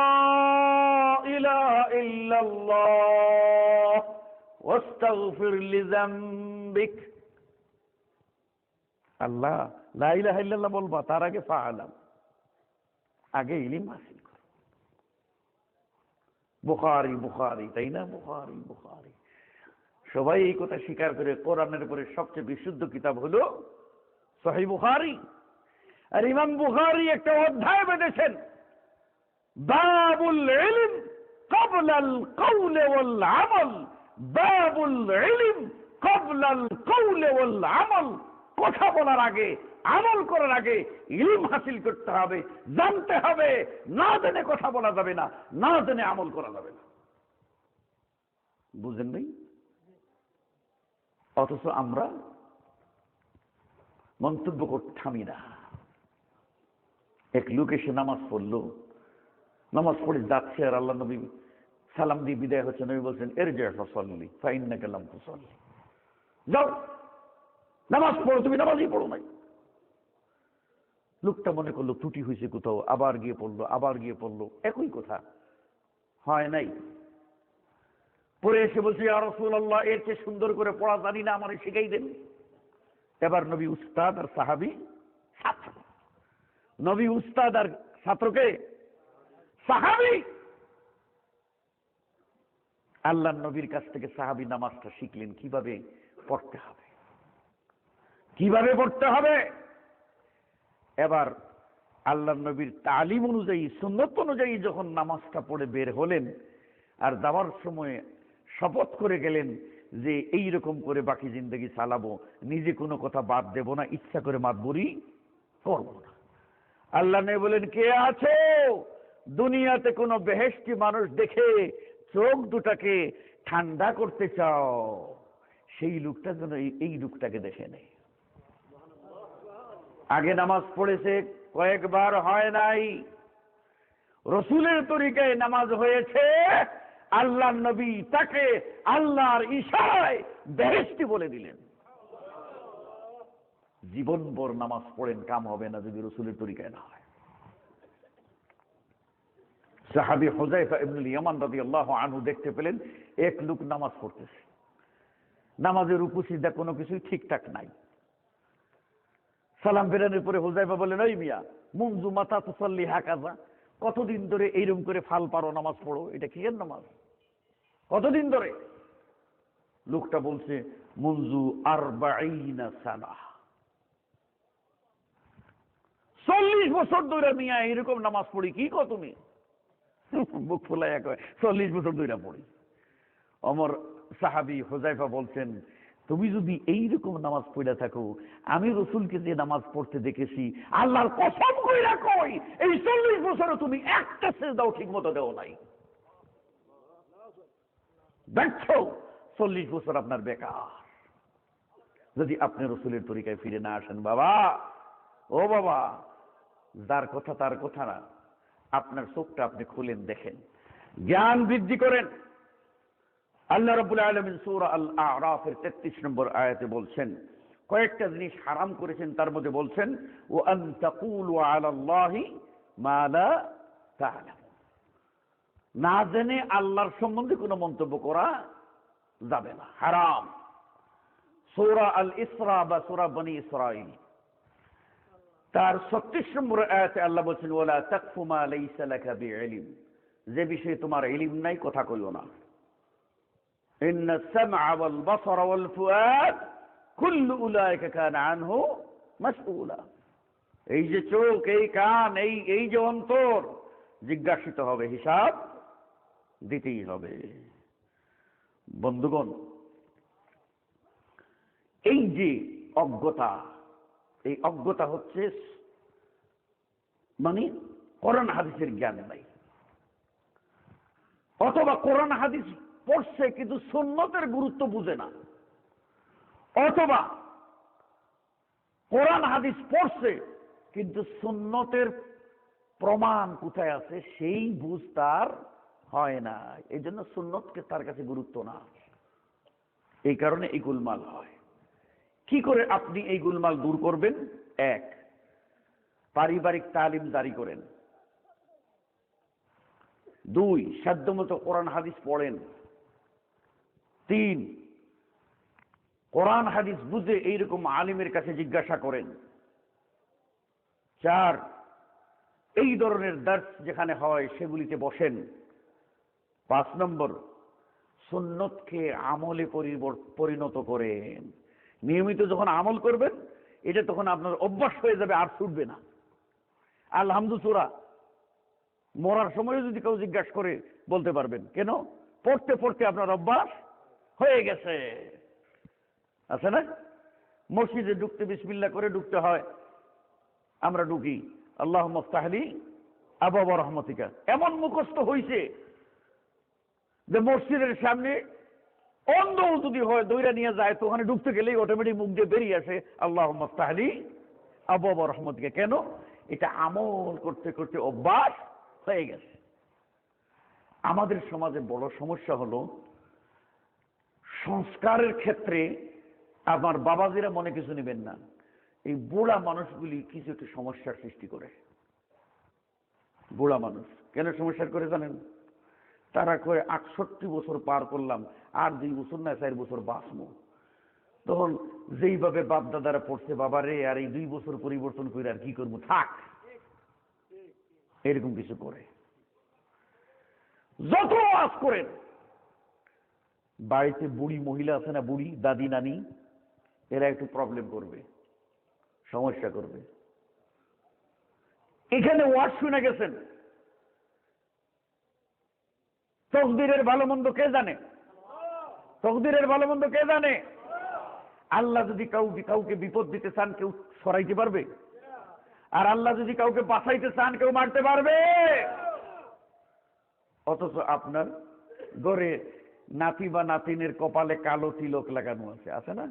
ইলাহা ইল্লাল্লাহ ওয়াস্তাগফির লিযামবিক। আল্লাহ লা ইলাহা ইল্লাল্লাহ বলবা, তার আগে ফাআলাম, আগে ইলম হাসিল করো। বুখারী বুখারী, তাই না? বুখারী বুখারী, সবাই এই কথা স্বীকার করে কোরআনের পরে সবচেয়ে বিশুদ্ধ কিতাব হলো সহিহ বুখারী। আর ইমাম বুখারী একটা অধ্যায় বেঁধেছেন, বাবুল ইলম ক্বাবলাল কওল ওয়াল আমল, বাবুল ইলম ক্বাবলাল কওল ওয়াল আমল। কথা বলার আগে, আমল করার আগে ইলম হাসিল করতে হবে, জানতে হবে। না জেনে কথা বলা যাবে না, না জেনে আমল করা যাবে না। বুঝেন নাই? অথচ আমরা মন্তব্য করতে থামি না। এক লোক এসে নামাজ পড়লো, নামাজ পড়ে যাচ্ছে, আর আল্লাহ নবী সালাম দিয়ে বিদায় হচ্ছে। নবী বলছেন, ইরজি' ফাসাল্লি ফাইন্নাকা লাম তুসাল্লি, যাও নামাজ পড়ো, তুমি নামাজই পড়ো নাই। লোকটা মনে করলো ত্রুটি হয়েছে কোথাও, আবার গিয়ে পড়লো, আবার গিয়ে পড়লো, একই কথা, হয় নাই। পরে এসে বলছে, ইয়া রাসূলুল্লাহ, এর চেয়ে সুন্দর করে পড়া জানি না, আমারে শিখাই দেন। এবার নবী উস্তাদ আর সাহাবী ছাত্র, নবী উস্তাদ আর ছাত্রকে সাহাবী। আল্লাহর নবীর কাছ থেকে সাহাবী নামাজটা শিখলেন, কিভাবে পড়তে হবে, কিভাবে পড়তে হবে। এবার আল্লাহর নবীর তালিম অনুযায়ী, সুন্নত অনুযায়ী যখন নামাজটা পড়ে বের হলেন, আর যাওয়ার সময় শপথ করে গেলেন যে এইরকম করে বাকি জিন্দগি চালাবো, নিজে কোনো কথা বাদ দেব না, ইচ্ছা করে মাতবরি করবো না। আল্লাহ নবী বলেন, কে আছো দুনিয়াতে কোনো বেহেশতি মানুষ দেখে চোখ দুটাকে ঠান্ডা করতে চাও, সেই লোকটা যেন এই লোকটাকে দেখে নেই। আগে নামাজ পড়েছে কয়েকবার, হয় নাই। রসুলের তরিকায় নামাজ হয়েছে, আল্লাহর নবী তাকে আল্লাহর ইশারায় বেহেশতি বলে দিলেন। জীবনভর নামাজ পড়েন, কাম হবে না যদি রসুলের তরিকায় না হয়। সাহাবী হুযায়ফা ইবনুল ইয়ামান রাদিয়াল্লাহু আনহু দেখতে পেলেন এক লোক নামাজ পড়তেছে, নামাজের রুকু সিজদা কোনো কিছুই ঠিকঠাক নাই। সালাম ফেরানোর পরে হুযায়ফা বললেন, ওই মিয়া, মুনযু মাতা তুসাল্লি হাকাযা, কতদিন ধরে এইরকম করে ফাল পারো নামাজ পড়ো, এটা কিসের নামাজ, কতদিন ধরে? লোকটা বলছে, মুনযু 40 সানা, 40 বছর ধরে মিয়া এরকম নামাজ পড়ি। কি কো তুমি? মুখ ফুলাইয়া কয়, 40 বছর ধরে পড়ি। ওমর সাহাবী হুযায়ফা বলছেন, তুমি যদি এইরকম নামাজ পড়ে থাকো, আমি রসুলকে যে নামাজ পড়তে দেখেছি, আল্লাহর কসম কইরা কই, এই 40 বছরে তুমি একটা সিজদাও ঠিক মতো দেও নাই। দেখছো, 40 বছর আপনার বেকার। যদি আপনি রসুলের তরিকায় ফিরে না আসেন, বাবা ও বাবা, যার কথা তার কথা না, আপনার চোখটা আপনি খুলেন, দেখেন, জ্ঞান বৃদ্ধি করেন। আল্লাহ রাব্বুল আলামিন সূরা আল আ'রাফের 33 নম্বর আয়াতে বলছেন, কয়েকটা জিনিস হারাম করেছেন, তার মধ্যে বলছেন, ওয়া আন তাকুলু আলাল্লাহি মা লা তা'লামুন, না জেনে আল্লাহর সম্বন্ধে কোনো মন্তব্য করা যাবে না, হারাম। সূরা আল ইসরা বা সূরা বনি ইসরাঈল তার 36 নম্বর আয়াতে আল্লাহ বলছেন, ওয়ালা তাকফু মা লাইসা লাকা বিইলম, যে বিষয়ে তোমার ইলম নাই কথা কইও না। ইন্নাস সামআ ওয়াল বাসারা ওয়াল ফুআদ কুল্লু উলাইকা কানা আনহু মাসউলা, এই যে চোখ, এই কান, এই যে অন্তর, জিজ্ঞাসিত হবে, হিসাব দিতেই হবে। বন্ধুগণ, এই যে অজ্ঞতা, এই অজ্ঞতা হচ্ছে মানে কোরআন হাদিসের জ্ঞান নাই, অথবা কোরআন হাদিস পড়ছে কিন্তু সুন্নতের গুরুত্ব বুঝে না, অথবা কোরআন হাদিস পড়ছে কিন্তু সুন্নতের প্রমাণ কোথায় আছে সেই বুঝ তার হয় না। এই জন্য সুন্নতকে তার কাছে গুরুত্ব না, এই কারণে এই গোলমাল হয়। কি করে আপনি এই গোলমাল দূর করবেন? এক, পারিবারিক তালিম জারি করেন। দুই, সাধ্যমতো কোরআন হাদিস পড়েন। তিন, কোরআন হাদিস বুঝে এইরকম আলিমের কাছে জিজ্ঞাসা করেন। 4, এই ধরনের দার্স যেখানে হয় সেগুলিতে বসেন। 5 নম্বর, সুন্নতকে আমলে পরিণত করেন। নিয়মিত যখন আমল করবেন এটা তখন আপনার অভ্যাস হয়ে যাবে, আর ছুটবে না। আলহামদু সূরা মরার সময় যদি কেউ জিজ্ঞাসা করে বলতে পারবেন, কেন? পড়তে পড়তে আপনার অভ্যাস হয়ে গেছে। আছে না? মসজিদে ঢুকতে বিসমিল্লাহ করে ঢুকতে হয়, আমরা ঢুকি আল্লাহুম্মা ইফতাহলি আবওয়াব রাহমাতিকা, এমন মুখস্থ হইছে যে মসজিদের সামনে অন্ধ যদি হয় দৌড়া নিয়ে যায় তো ওখানে ঢুকতে গেলেই অটোমেটিক মুখ দিয়ে বেরিয়ে আসে আল্লাহুম্মা ইফতাহলি আবওয়াব রাহমাতিকা। কেন? এটা আমল করতে করতে অভ্যাস হয়ে গেছে। আমাদের সমাজে বড় সমস্যা হলো সংস্কারের ক্ষেত্রে আমার বাবাজিরা মনে কিছু নেবেন না, এই বুড়া মানুষগুলি কিছু একটু সমস্যার সৃষ্টি করে। বুড়া মানুষ কেন সমস্যা করে জানেন? তারা করে 68 বছর পার করলাম, আর 2 বছর না 4 বছর বাঁচবো। তখন যেইভাবে বাপ দাদারা পড়ছে, বাবারে আর এই 2 বছর পরিবর্তন করে আর কি করবো, থাক, এরকম কিছু করে। যত ওয়াজ করেন, বাড়িতে বুড়ি মহিলা আছে না, বুড়ি দাদি নানি, এরা একটু প্রবলেম করবে, সমস্যা করবে। এখানে ওয়াজ শুনে গেছেন, তকদিরের ভালো মন্দ কে জানে? তকদিরের ভালো মন্দ কে জানে? আল্লাহ যদি কাউকে বিপদ দিতে চান কেউ সরাইতে পারবে? আর আল্লাহ যদি কাউকে বাঁচাইতে চান কেউ মারতে পারবে? অথচ আপনার ঘরে নাতি বা নাতিনের কপালে কালো তিলক লাগানো আছে, আছে না?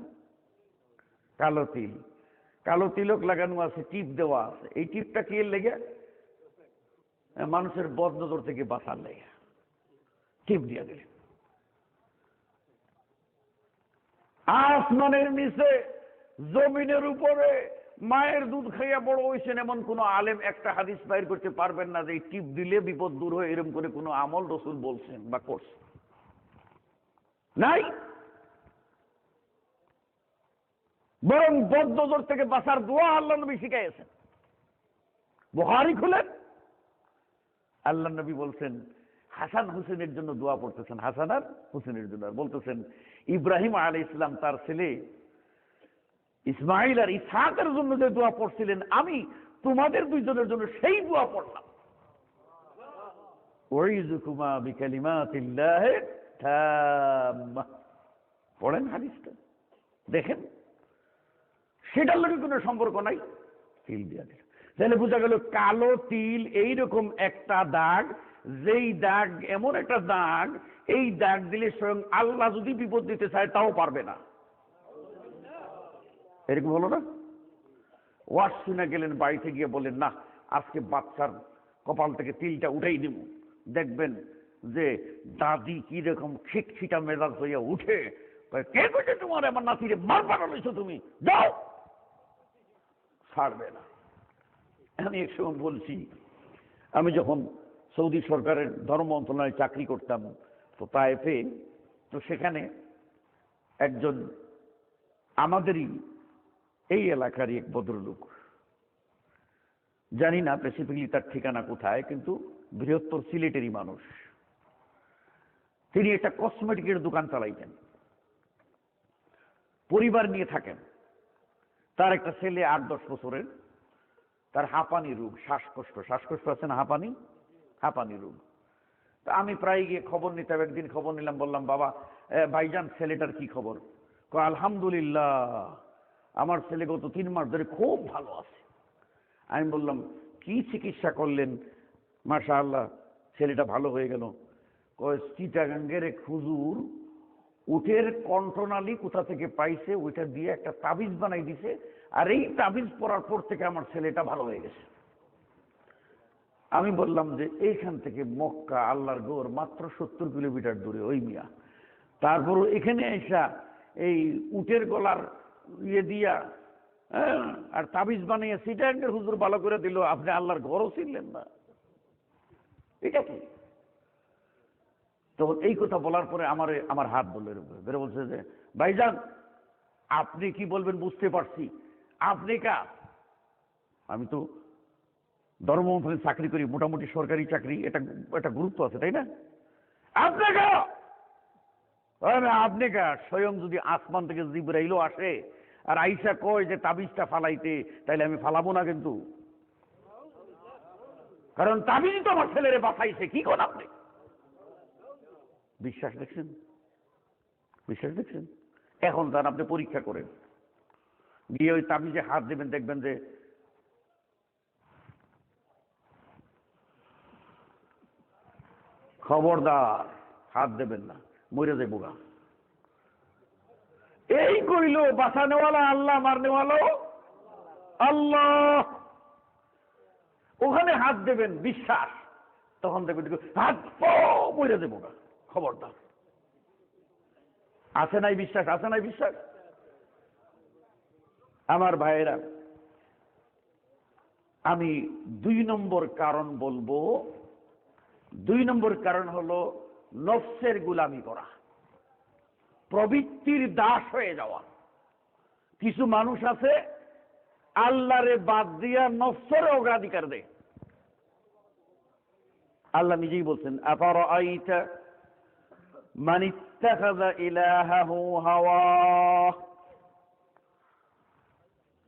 কালো তিলক লাগানো আছে, টিপ দেওয়া আছে। এই টিপটা কি এর লেগে? মানুষের বদনজর থেকে বাঁচার লেগে টিপ দিয়ে দিলেন। আসমানের নিচে জমিনের উপরে মায়ের দুধ খাইয়া বড় হয়েছেন এমন কোন আলেম একটা হাদিস বাইর করতে পারবেন না যে এই টিপ দিলে বিপদ দূর হয়, এরকম করে কোন আমল রসুল বলছেন বা করছেন? নাই। বরং বদনজর থেকে বাঁচার দোয়া আল্লাহ নবী শিখাইছেন। বুখারী খুলেন, আল্লাহ নবী বলছেন হাসান হুসেনের জন্য দোয়া পড়তেছেন, হাসান আর হুসেনের জন্য, আর বলতেছেন ইব্রাহিম আলাইহিস সালাম তার ছেলে ইসমাইল আর ইসহাকের জন্য যে দোয়া পড়ছিলেন, আমি তোমাদের দুইজনের জন্য সেই দোয়া পড়লাম। ওয়াইযুকুমা বিকালিমাতিল্লাহি তাম্মা। পড়েন হাদিসটা, দেখেন সেটার লগে কোনো সম্পর্ক নাই। তিল দিয়া দিল, তাহলে বোঝা গেল কালো তিল এইরকম একটা দাগ, যেই দাগ এমন একটা দাগ, এই দাগ দিলে স্বয়ং আল্লাহ যদি বিপদ দিতে চায় তাও পারবে না। এরকম হলো না? ওয়াজ শুনে গেলেন, বাড়িতে গিয়ে বলেন না আজকে বাচ্চার কপাল থেকে তিলটা উঠাই দিব, দেখবেন যে দাদি কি রকম খিটখিটা মেজাজ হইয়া উঠে, কে কইছে তোমার আমার নাতিরে মার পাঠাইছো, তুমি যাও, ছাড়বে না। আমি এক সময় বলছি, আমি যখন সৌদি সরকারের ধর্ম মন্ত্রণালয়ে চাকরি করতাম তো তায়েফে, তো সেখানে একজন আমাদেরই এই এলাকারই এক ভদ্রলোক, জানি না স্পেসিফিকলি তার ঠিকানা কোথায়, কিন্তু বৃহত্তর সিলেটেরই মানুষ, তিনি একটা কসমেটিকের দোকান চালাইতেন, পরিবার নিয়ে থাকেন। তার একটা ছেলে 8-10 বছরের, তার হাঁপানি রোগ, শ্বাসকষ্ট আছে না, হাঁপানি রোগ। তা আমি প্রায় গিয়ে খবর নিতাম। একদিন খবর নিলাম, বললাম বাবা ভাইজান ছেলেটার কি খবর? আলহামদুলিল্লাহ, আমার ছেলে গত 3 মাস ধরে খুব ভালো আছে। আমি বললাম কি চিকিৎসা করলেন? মাশাআল্লাহ ছেলেটা ভালো হয়ে গেল। চিটাগাঙ্গের এক হুজুর উটের কণ্ঠনালী কোথা থেকে পাইছে, ওইটা দিয়ে একটা তাবিজ বানাই দিছে, আর এই তাবিজ পড়ার পর থেকে আমার ছেলেটা ভালো হয়ে গেছে। আমি বললাম যে এইখান থেকে মক্কা আল্লাহর ঘর মাত্র 70 কিলোমিটার দূরে, ওই মিয়া তারপর এখানে এসা এই উটের গলার ইয়ে দিয়া আর তাবিজ বানিয়ে চিটাগাঙ্গের হুজুর ভালো করে দিল, আপনি আল্লাহর ঘরও চিনলেন না, এটা কি? তখন এই কথা বলার পরে আমার হাত বেড়ে বলছে যে ভাইজান আপনি কি বলবেন বুঝতে পারছি, আপনি কার? আমি তো ধর্ম মন্ত্রণালয়ে চাকরি করি, মোটামুটি সরকারি চাকরি, এটা গুরুত্ব আছে, তাই না? আপনি কার? আপনি কার? স্বয়ং যদি আসমান থেকে জিবরাইলও আসে আর আইসা কয় যে তাবিজটা ফালাইতে, তাইলে আমি ফালাবো না কিন্তু, কারণ তাবিজ তো আমার ছেলেরে বাঁচাইছে। কি কোন আপনি? বিশ্বাস দেখছেন? বিশ্বাস দেখছেন? এখন তার আপনি পরীক্ষা করেন, গিয়ে ওই তাবিজে হাত দেবেন, দেখবেন যে খবরদার হাত দেবেন না, মরে যাবো গা। এই কইল বাঁচানেওয়ালা আল্লাহ, মারনেওয়ালা আল্লাহ। ওখানে হাত দেবেন বিশ্বাস, তখন দেখবেন হাত মরে দেবো গা, খবরদার। আছে নাই বিশ্বাস? আছে নাই বিশ্বাস? আমার ভাইয়েরা, আমি 2 নম্বর কারণ বলবো। 2 নম্বর কারণ হলো নফসের গোলামি করা, প্রবৃত্তির দাস হয়ে যাওয়া। কিছু মানুষ আছে আল্লাহরে বাদ দিয়া নফসের অগ্রাধিকার দেয়। আল্লাহ নিজেই বলছেন, আফারাআইতা মান ইত্তাখাযা ইলাহাহু হাওয়া।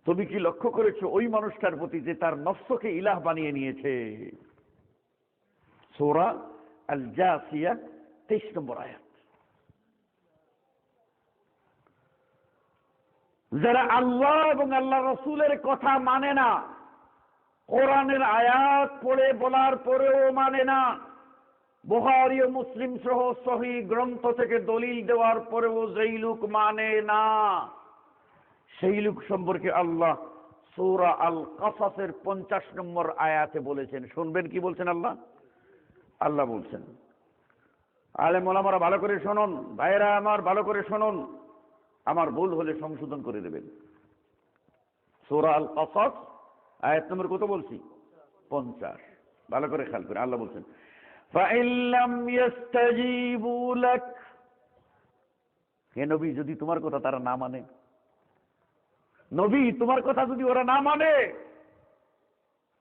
তুমি কি লক্ষ্য করেছো ওই মানুষটার প্রতি যে তার নফসকে ইলাহ বানিয়ে নিয়েছে? সূরা আল জাসিয়া 23 নম্বর আয়াত। যারা আল্লাহ এবং আল্লাহ রসুলের কথা মানে না, কোরআনের আয়াত পড়ে বলার পরেও মানে না, বুখারী ও মুসলিম সহ সহিহ গ্রন্থ থেকে দলিল দেওয়ার পরেও যেই লোক মানে না, সেই লোক সম্পর্কে আল্লাহ সূরা আল কাসাসের 50 নম্বর আয়াতে বলেছেন। শুনবেন কি বলছেন আল্লাহ? আল্লাহ বলছেন, আলেম ওলামারা ভালো করে শুনুন, ভাইরা আমার ভালো করে শুনুন, আমার ভুল হলে সংশোধন করে দেবেন। সূরা আল কাসাস আয়াত নম্বর কত বলছি? 50। ভালো করে খেয়াল করে আল্লাহ বলছেন, ফাইন লাম ইস্তাজিবু লাক। হে নবী, যদি তোমার কথা তারা না মানে, নবী তোমার কথা যদি ওরা না মানে,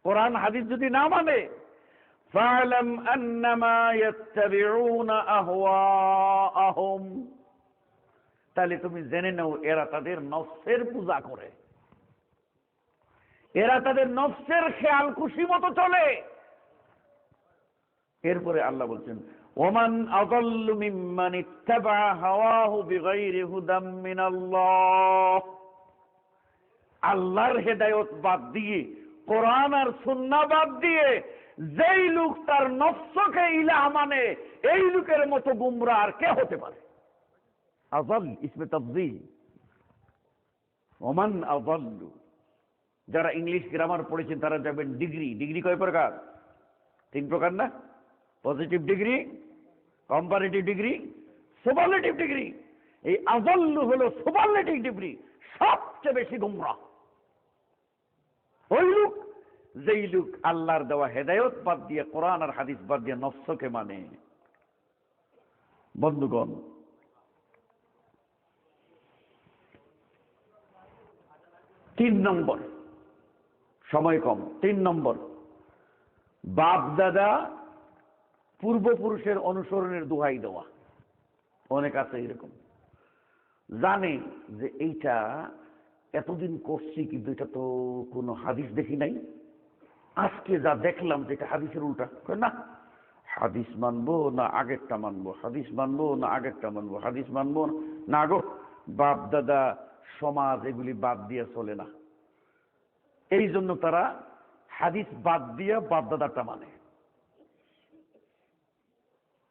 কোরআন হাদিস যদি না মানে, ফা'লাম আন্নামা ইয়াত্তাবিউনা আহওয়াআহুম, তাহলে তুমি জেনে নাও এরা তাদের নফসের পূজা করে, এরা তাদের নফসের খেয়াল খুশি মতো চলে। এরপরে আল্লাহ বলছেন, ওমান আযাল্লু মিম্মান ইত্তাবা হাওয়াহু বিগাইরি হুদাম মিনাল্লাহ। আল্লাহর হেদায়েত বাদ দিয়ে, কোরআন আর সুন্নাহ বাদ দিয়ে যেই লোক তার নফসকে ইলাহ মানে, এই লোকের মতো গুমরাহ আর কে হতে পারে? আযাল ইসমে তাফযীল, ওমান আযাল্লু। যারা ইংলিশ গ্রামার পড়েছেন তারা যাবেন ডিগ্রি। ডিগ্রি কয় প্রকার? 3 প্রকার না? Positive degree, comparative degree, superlative degree. এই আযাল্লু হলো সুপারলেটিভ ডিগ্রি, সবচেয়ে বেশি গুমরাহ ওই লোক যেই লোক আল্লাহর দেওয়া হেদায়েত বাদ দিয়ে, কোরআন আর হাদিস বাদ দিয়ে নফসকে মানে। বন্ধুগণ, তিন নম্বর, সময় কম, 3 নম্বর, বাপ দাদা পূর্বপুরুষের অনুসরণের দোহাই দেওয়া। অনেক আছে এরকম, জানে যে এইটা এতদিন করছি কিন্তু এটা তো কোনো হাদিস দেখি নাই, আজকে যা দেখলাম যে এটা হাদিসের উল্টা। না, হাদিস মানবো না আগেরটা মানবো, হাদিস মানবো না আগেরটা মানবো, হাদিস মানবো না গো। বাপ দাদা সমাজ এগুলি বাদ দিয়ে চলে না, এই জন্য তারা হাদিস বাদ দিয়ে বাপ দাদারটা মানে,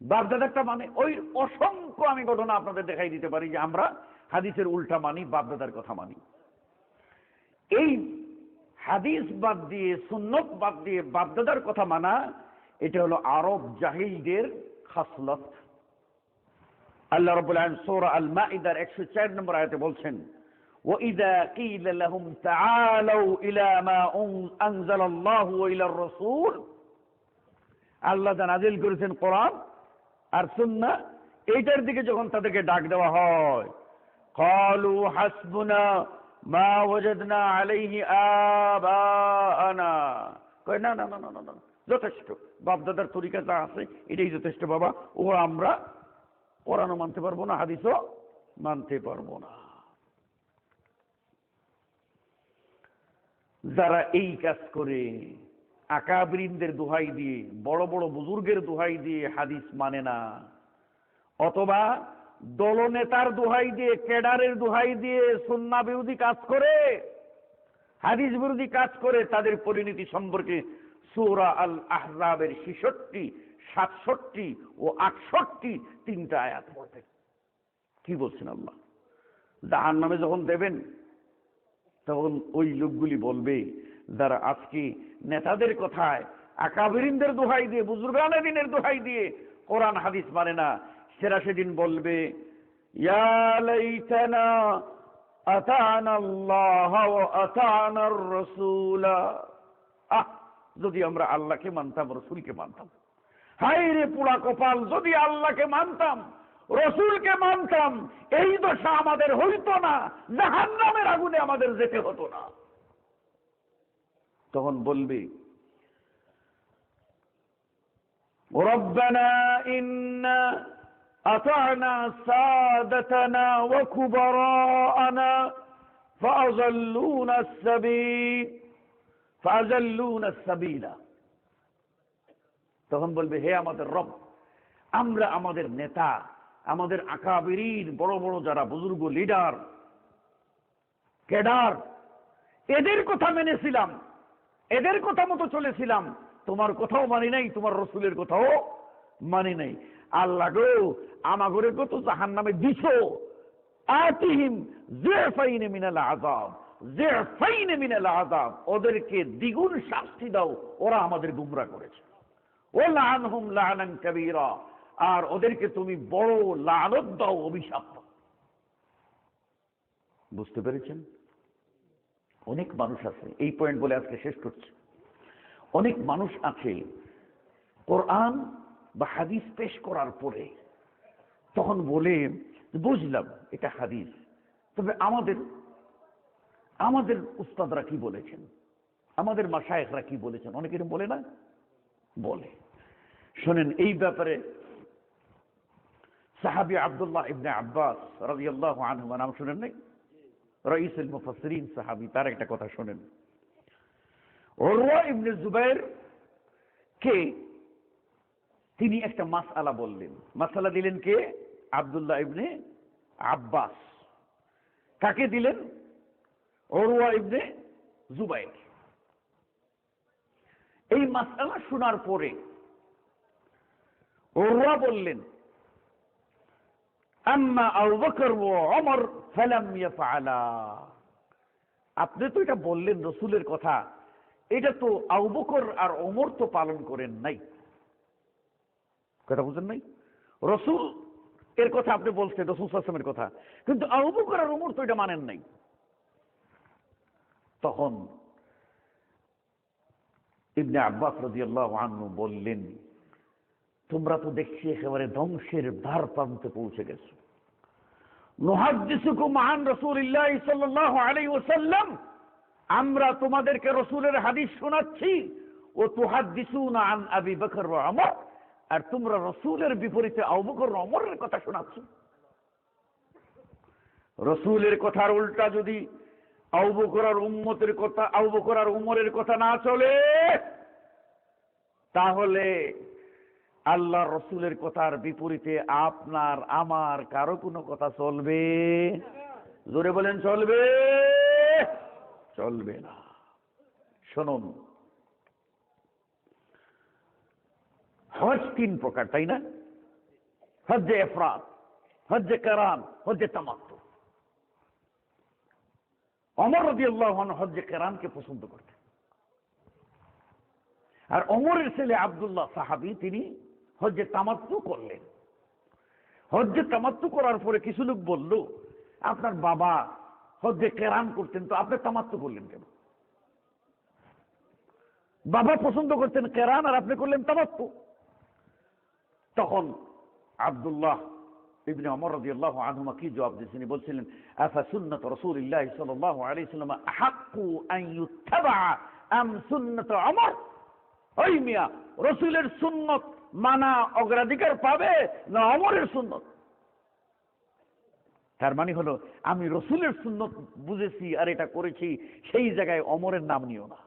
বাপ দাদারটা মানে। ওই অসংখ্য আমি ঘটনা আপনাদের দেখাই দিতে পারি যে আমরা হাদিসের উল্টা মানি, বাপ দাদার কথা মানি। এই হাদিস বাদ দিয়ে, সুন্নত বাদ দিয়ে বাপ দাদার কথা মানা, এটা হলো আরব জাহিলদের খাসলত। আল্লাহ রাব্বুল আলামিন সূরা আল মাইদার 104 নম্বর আয়াতে বলছেন, ওয়াইযা কিলা লাহুম তাআলাউ ইলা মা আনজালাল্লাহু ওয়া ইলার রাসূল। আল্লাহ যা নাযিল করেছেন কোরআন আর সুন্নাহ, এইটার দিকে যখন তাদেরকে ডাক দেওয়া হয়, قالوا حسبنا ما وجدنا عليه آباءنا। কয় না না না না না, যথেষ্ট, বাপ দাদার তরিকা যা আছে এটাই যথেষ্ট বাবা, ও আমরা কোরআনও মানতে পারবো না, হাদিসও মানতে পারবো না। যারা এই কাজ করে, আকাবিরিনদের দোহাই দিয়ে, বড় বড় বুজুর্গের দোহাই দিয়ে হাদিস মানে না, অথবা দলনেতার দোহাই দিয়ে, ক্যাডারের দোহাই দিয়ে সুন্নাহ বিরোধী কাজ করে, হাদিস বিরোধী কাজ করে, তাদের পরিণতি সম্পর্কে সূরা আল আহজাবের 66, 67 ও 68 তিনটা আয়াত পড়বে। কি বলছেন আল্লাহ? জাহান্নামে যখন দেবেন তখন ওই লোকগুলি বলবে যারা আজকে নেতাদের কথায়, আকাবিরিনদের দোহাই দিয়ে, বুজুর্গানে দিনের দোহাই দিয়ে কোরআন হাদিস মানে না, সেরা সেদিন বলবে ইয়া লাইতানা আতানা আল্লাহ ওয়া আতানার রাসূলা। যদি আমরা আল্লাহকে মানতাম, রসুলকে মানতাম। হায় রে পোড়া কপাল, যদি আল্লাহকে মানতাম, রসুলকে মানতাম, এই দশা আমাদের হইতো না, জাহান্নামের আগুনে আমাদের যেতে হতো না। তখন বলবে রব্বানা ইন্না আতানা সাদাতানা ওয়া কুবারানা ফাযাল্লুনা সাবিলা। তখন বলবে হে আমাদের রব, আমরা আমাদের নেতা, আমাদের আকাবিরিন, বড় বড় যারা বুজুর্গ, লিডার, ক্যাডার, এদের কথা মেনেছিলাম, এদের কথা মতো চলেছিলাম, তোমার কথাও মানি নাই, তোমার রসুলের কথাও মানি নাই। আল্লাহ গো, আমাগরে কত জাহান্নামে দিছো, আতিহিম যিফাইন মিনাল আযাব, যিফাইন মিনাল আযাব, ওদেরকে দ্বিগুণ শাস্তি দাও, ওরা আমাদের গুমরাহ করেছে। ওয়ালআনহুম লা'নান কাবীরা, আর ওদেরকে তুমি বড় লানত দাও, অভিশাপ দাও। বুঝতে পেরেছেন? অনেক মানুষ আছে, এই পয়েন্ট বলে আজকে শেষ করছি, অনেক মানুষ আছে কোরআন বা হাদিস পেশ করার পরে তখন বলে বুঝলাম এটা হাদিস, তবে আমাদের উস্তাদরা কি বলেছেন, আমাদের মাশায়েখরা কি বলেছেন, অনেকে বলে না, বলে। শোনেন, এই ব্যাপারে সাহাবী আব্দুল্লাহ ইবনে আব্বাস রাদিয়াল্লাহু আনহু নাম শুনেন নাই? রাইসুল মুফাসসিরিন সাহাবী, তার একটা কথা শোনেন। উরওয়া ইবনে জুবাইর কে তিনি একটা মাসআলা বললেন, মাসআলা দিলেন কে? আব্দুল্লাহ ইবনে আব্বাস। কাকে দিলেন? উরওয়া ইবনে জুবাইর। এই মাসআলা শোনার পরে উরওয়া বললেন আম্মা আবু বকর ওয়া ওমর ফালাম ইয়াফআলা। আপনি তো এটা বললেন রসুলের কথা, এটা তো আবু বকর আর ওমর তো পালন করেন নাই। কথা বুঝেন নাই? রসুল এর কথা আপনি বলছেন, রসুল সাল্লাল্লাহু আলাইহি ওয়াসাল্লামের কথা, কিন্তু আবু বকর আর ওমর তো এটা মানেন নাই। তখন ইবনে আব্বাস রাদিয়াল্লাহু আনহু বললেন, তোমরা তো দেখছি একেবারে ধ্বংসের দ্বার প্রান্তে পৌঁছে গেছো। নুহাদ্দিসুকুম আন রাসূলিল্লাহ সাল্লাল্লাহু আলাইহি ওয়াসাল্লাম, আমরা তোমাদেরকে রসুলের হাদিস শোনাচ্ছি, ও তুহাদ্দিসুনা আন আবি বকর ওয়া ওমর, আর তোমরা রসুলের বিপরীতে আবু বকর ওয়া ওমরের কথা শোনাচ্ছ। রসুলের কথার উল্টা যদি আবু বকর আর উম্মতের কথা, আবু বকর আর উমরের কথা না চলে, তাহলে আল্লাহ রসুলের কথার বিপরীতে আপনার আমার কারো কোনো কথা চলবে? জোরে বলেন, চলবে? চলবে না। শুনুন, হজ 3 প্রকার, তাই না? হজ্জে ইফরাদ, হজ্জে কিরান, হজ্জে তামাত্তু। ওমর রাদিয়াল্লাহু আনহু হজ্জে কিরানকে পছন্দ করতেন, আর ওমরের ছেলে আব্দুল্লাহ সাহাবী তিনি হজ্জে তামাত্তু করলেন। হজ্জে তামাত্তু করার পরে কিছু লোক বলল, আপনার বাবা হজ্জে কিরান করতেন, তো আপনি তামাত্তু করলেন কেন? বাবা পছন্দ করতেন কিরান আর আপনি করলেন তামাত্তু। তখন আব্দুল্লাহ ইবনে ওমর রাদিয়াল্লাহু আনহুমা কি জবাব দিয়েছেন? তিনি বলছিলেন, আফা সুন্নাত রাসূলিল্লাহ সাল্লাল্লাহু আলাইহি ওয়াসাল্লাম আহাক্কু আন ইউত্তাবা আম সুন্নাত ওমর? ওই মিয়া, রাসূলের সুন্নত মানা অগ্রাধিকার পাবে না ওমরের সুন্নত? তার মানে হলো আমি রাসূলের সুন্নত বুঝেছি আর এটা করেছি, সেই জায়গায় ওমরের নাম নিও না।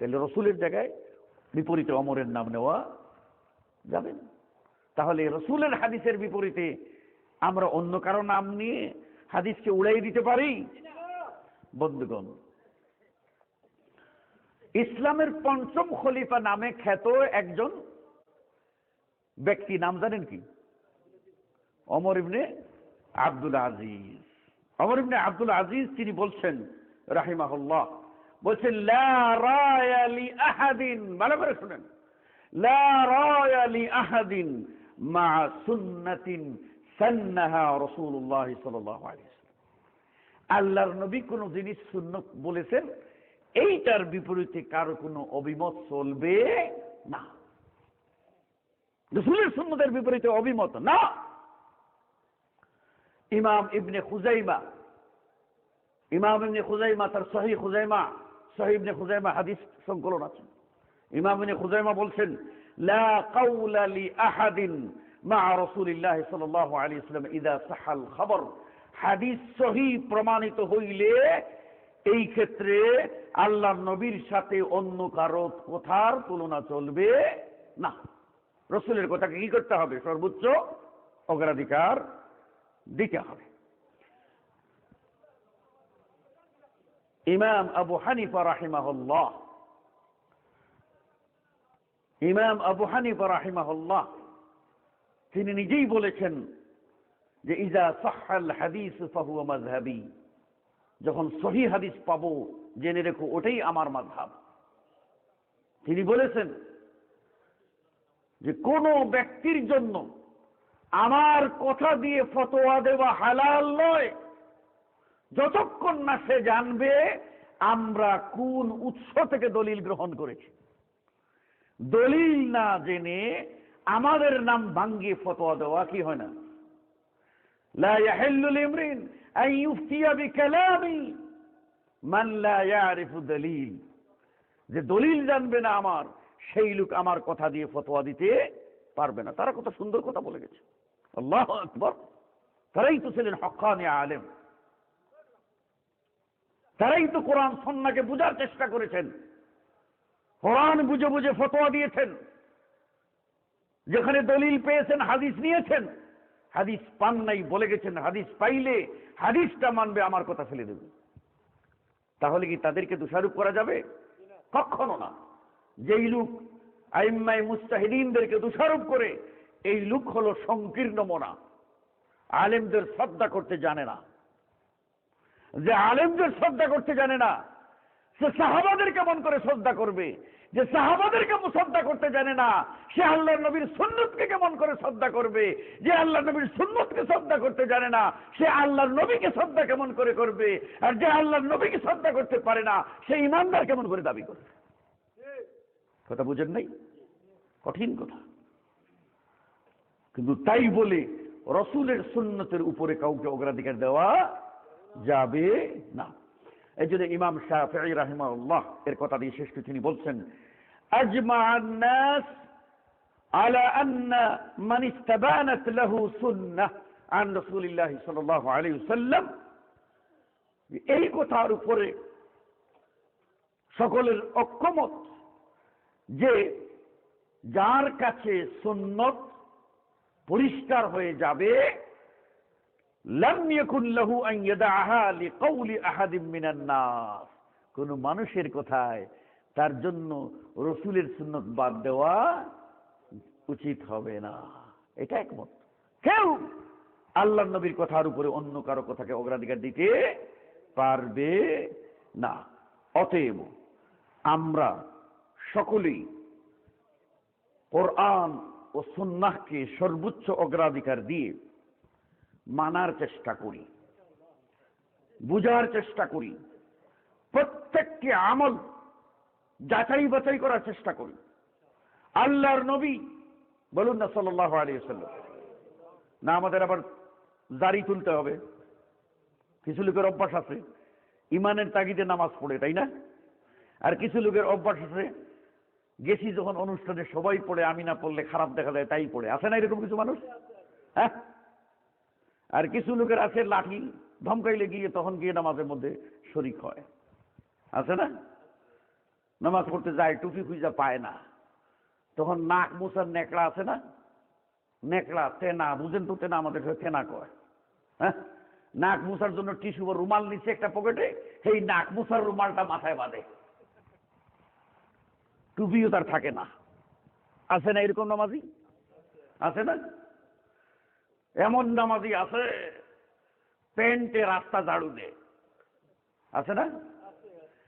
তাহলে রাসূলের জায়গায় বিপরীতে ওমরের নাম নেওয়া যাবে না। তাহলে রাসূলের হাদিসের বিপরীতে আমরা অন্য কারো নাম নিয়ে হাদিসকে উড়াই দিতে পারি? বন্ধুগণ, ইসলামের পঞ্চম খলিফা নামে খ্যাত একজন ব্যক্তি, নাম জানেন কি? ওমর ইবনে আব্দুল আজিজ। ওমর ইবনে আব্দুল আজিজ তিনি বলছেন রাহিমাহুল্লাহ, বলছেন লা রায়া লি আহাদিন, ভালো করে শুনেন, লা রায়া লি আহাদিন মা সুন্নাতিন সান্নাহা রাসূলুল্লাহ সাল্লাল্লাহু আলাইহি ওয়াসাল্লাম। আল্লাহর নবী কোন জিনিস সুন্নত বলেছেন, এইটার বিপরীতে কারো কোনো অভিমত চলবে না। রাসূলের সুন্নতের বিপরীতে অভিমত না। ইমাম ইবনে খুজাইমা তার সহিহ ইবনে খুজাইমা হাদিস সংকলন আছে। ইমাম ইবনে খুজাইমা বলছেন, লা কাউলা লি আহাদিন মা রাসূলিল্লাহ সাল্লাল্লাহু আলাইহি ওয়াসাল্লাম ইযা সাহাল খবর। হাদিস সহিহ প্রমাণিত হইলে এই ক্ষেত্রে আল্লাহর নবীর সাথে অন্য কারো কথার তুলনা চলবে না। রাসূলের কথাকে কি করতে হবে? সর্বোচ্চ অগ্রাধিকার দিতে হবে। ইমাম আবু হানিফা রাহিমাহুল্লাহ তিনি নিজেই বলেছেন যে ইজা সাহহাল হাদিস ফাহুয়া মাযহাবি, যখন সহিহ হাদিস পাবো জেনে রেখো ওটাই আমার মাযহাব। তিনি বলেছেন যে কোন ব্যক্তির জন্য আমার কথা দিয়ে ফতোয়া দেওয়া হালাল নয় যতক্ষণ না সে জানবে আমরা কোন উৎস থেকে দলিল গ্রহণ করেছি। দলিল না জেনে আমাদের নাম ভাঙ্গিয়ে ফতোয়া দেওয়া কি হয় না? লা ইয়াহিল্লু লিমরিন আন ইফতিয়া বিকালামি মান লা ইয়ারিফু দলিল। যে দলিল জানবে না আমার, সেই লোক আমার কথা দিয়ে ফতোয়া দিতে পারবে না। তারা কত সুন্দর কথা বলে গেছে, আল্লাহু আকবার। তারাই তো ছিলেন হক্কানি আলেম, তারাই তো কোরআন সুন্নাহকে বুঝার চেষ্টা করেছেন, কোরআন বুঝে বুঝে ফতোয়া দিয়েছেন। যেখানে দলিল পেয়েছেন হাদিস নিয়েছেন, হাদিস পান নাই বলে গেছেন হাদিস পাইলে হাদিসটা মানবে, আমার কথা ফেলে দেবে। তাহলে কি তাদেরকে দোষারোপ করা যাবে? কখনো না। যেই লোক আইম্মায়ে মুজতাহিদিনদেরকে দোষারোপ করে, এই লোক হলো সংকীর্ণ মনা, আলেমদের শ্রদ্ধা করতে জানে না। যে আলেমদের শ্রদ্ধা করতে জানে না, সে সাহাবাদের কেমন করে শ্রদ্ধা করবে? যে সাহাবাদেরকে শ্রদ্ধা করতে জানে না, সে আল্লাহর নবীর সুন্নতকে কেমন করে শ্রদ্ধা করবে? যে আল্লাহর নবীর সুন্নতকে শ্রদ্ধা করতে জানে না, সে আল্লাহর নবীকে শ্রদ্ধা কেমন করে করবে? আর যে আল্লাহর নবীকে শ্রদ্ধা করতে পারে না, সে ইমানদার কেমন করে দাবি করবে? কথা বুঝেন নাই? কঠিন কথা। কিন্তু তাই বলে রাসূলের সুন্নতের উপরে কাউকে অগ্রাধিকার দেওয়া যাবে না। এই জন্য ইমাম শাফিঈ রাহিমাহুল্লাহ এর কথা দিয়ে শেষ করে তিনি বলছেন, আজমা'আন নাস আলা আন্না মান ইস্তাবানাত লাহু সুন্নাহ আন রাসূলিল্লাহ সাল্লাল্লাহু আলাইহি ওয়াসাল্লাম। এই কথার উপরে সকলের ঐকমত যে যার কাছে সুন্নত পরিষ্কার হয়ে যাবে, লাম ইয়াকুন লাহু আন ইয়াদাহা লিকাউলি আহাদিন মিনান নাস, কোন মানুষের কথায় তার জন্য রাসূলের সুন্নত বাদ দেওয়া উচিত হবে না। এটা একমত। কেউ আল্লাহর নবীর কথার উপরে অন্য কারো কথাকে অগ্রাধিকার দিতে পারবে না। অতএব আমরা সকলেই কোরআন ও সুন্নাহকে সর্বোচ্চ অগ্রাধিকার দিয়ে মানার চেষ্টা করি, বুঝার চেষ্টা করি, প্রত্যেকটি আমল যাচাই বাছাই করার চেষ্টা করি। আল্লাহর নবী বলুন না সাল্লাল্লাহু আলাইহি ওয়াসাল্লাম, না আমাদের আবার জারি তুলতে হবে? কিছু লোকের অভ্যাস আছে ইমানের তাগিদে নামাজ পড়ে, তাই না? আর কিছু লোকের অভ্যাস আছে গেছি যখন অনুষ্ঠানে সবাই পড়ে, আমি না পড়লে খারাপ দেখা যায় তাই পড়ে। আছে না এরকম কিছু মানুষ? হ্যাঁ। আর কিছু লোকের আছে লাঠি ধমকাইলে গিয়ে তখন গিয়ে নামাজের মধ্যে শরিক হয়। আছে না? নামাজ পড়তে যায়, টুপি খুঁজা পায় না, তখন নাক মুছার নেকড়া আছে না, নেকড়া তেনা, বুঝেন তো তেনা, আমাদের তেনা কয়। হ্যাঁ, নাক মুছার জন্য টিস্যু বা রুমাল নিচ্ছে একটা পকেটে, সেই নাক মুছার রুমালটা মাথায় বাঁধে, টুপিও তার থাকে না। আছে না এরকম নামাজি? আছে না? এমন নামাজি আছে প্যান্টে রাস্তা ঝাড়ু দেয়। আছে না?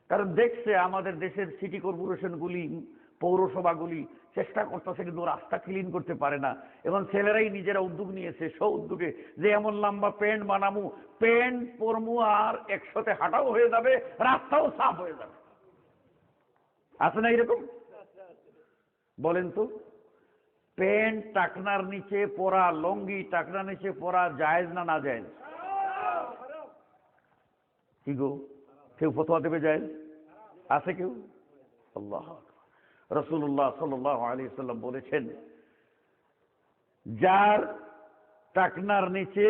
কারণ দেখছে আমাদের দেশের সিটি কর্পোরেশনগুলি, পৌরসভাগুলি চেষ্টা করতেছে কিন্তু রাস্তা ক্লিন করতে পারে না, এবং ছেলেরাই নিজেরা উদ্যোগ নিয়েছে উদ্যোগে যে এমন লম্বা প্যান্ট বানামু, প্যান্ট পরমু আর একসাথে হাঁটাও হয়ে যাবে, রাস্তাও সাফ হয়ে যাবে। আছে না এরকম? বলেন তো, প্যান্ট টাকনার নিচে পরা, লঙ্গি টাকনার নিচে পরা জায়েজ না না জায়েজ? কি গো, কেউ ফতোয়া দেবে জায়েজ? আছে কেউ? আল্লাহ। রাসূলুল্লাহ সাল্লাল্লাহু আলাইহি ওয়াসাল্লাম বলেছেন, যার টাকনার নিচে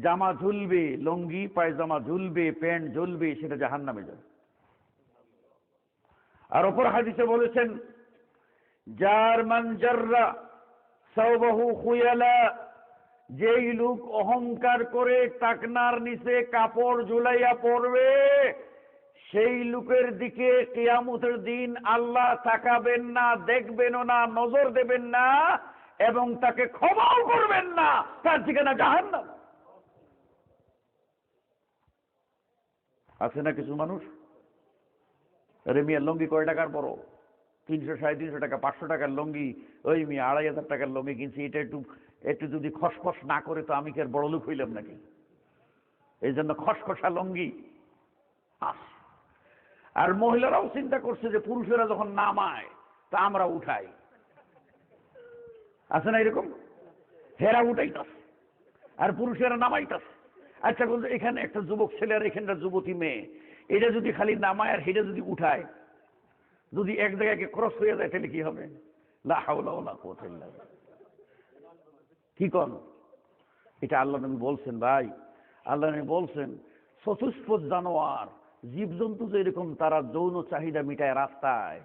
জামা ঝুলবে, লঙ্গি পায়জামা ঝুলবে, প্যান্ট ঝুলবে, সেটা জাহান্নামে যাবে। আর অপর হাদিসে বলেছেন, যার মান জাররা সাওবাহু খুয়ালা, যেই লোক অহংকার করে টাকনার নিচে কাপড় ঝুলাইয়া পড়বে, সেই লোকের দিকে কিয়ামতের দিন আল্লাহ তাকাবেন না, দেখবেনও না, নজর দেবেন না, এবং তাকে ক্ষমাও করবেন না, তার ঠিকানা জাহান্নাম। আছে না কিছু মানুষ, আরে মিয়া লঙ্গি কয় টাকার বড়, 300 350 টাকা, 500 টাকার লঙ্গি, ওই মিয়া 2500 টাকার লঙ্গি কিনছি, এটা একটু একটু যদি খসখস না করে তো আমি কি আর বড় লোক হইলাম নাকি? এই জন্য খসখসা লঙ্গি। আর মহিলারাও চিন্তা করছে যে পুরুষেরা যখন নামায় তা আমরা উঠাই। আছে না এরকম? হেরা উঠাইতাছে আর পুরুষেরা নামাইতাছে। আচ্ছা বলতো, এখানে একটা যুবক ছেলে আর এখানকার যুবতী মেয়ে, এটা যদি খালি নামায় আর সেটা যদি উঠায়, যদি এক জায়গায় ক্রস হয়ে যায় তাহলে কি হবে? লা হাওলা ওয়ালা কুওয়াতা ইল্লা বিল্লাহ। কি কন? এটা আল্লাহ নবী বলছেন ভাই, আল্লাহ নবী বলছেন চতুষ্পদ জানোয়ার জীবজন্তু যেরকম তারা যৌন চাহিদা মিটায় রাস্তায়,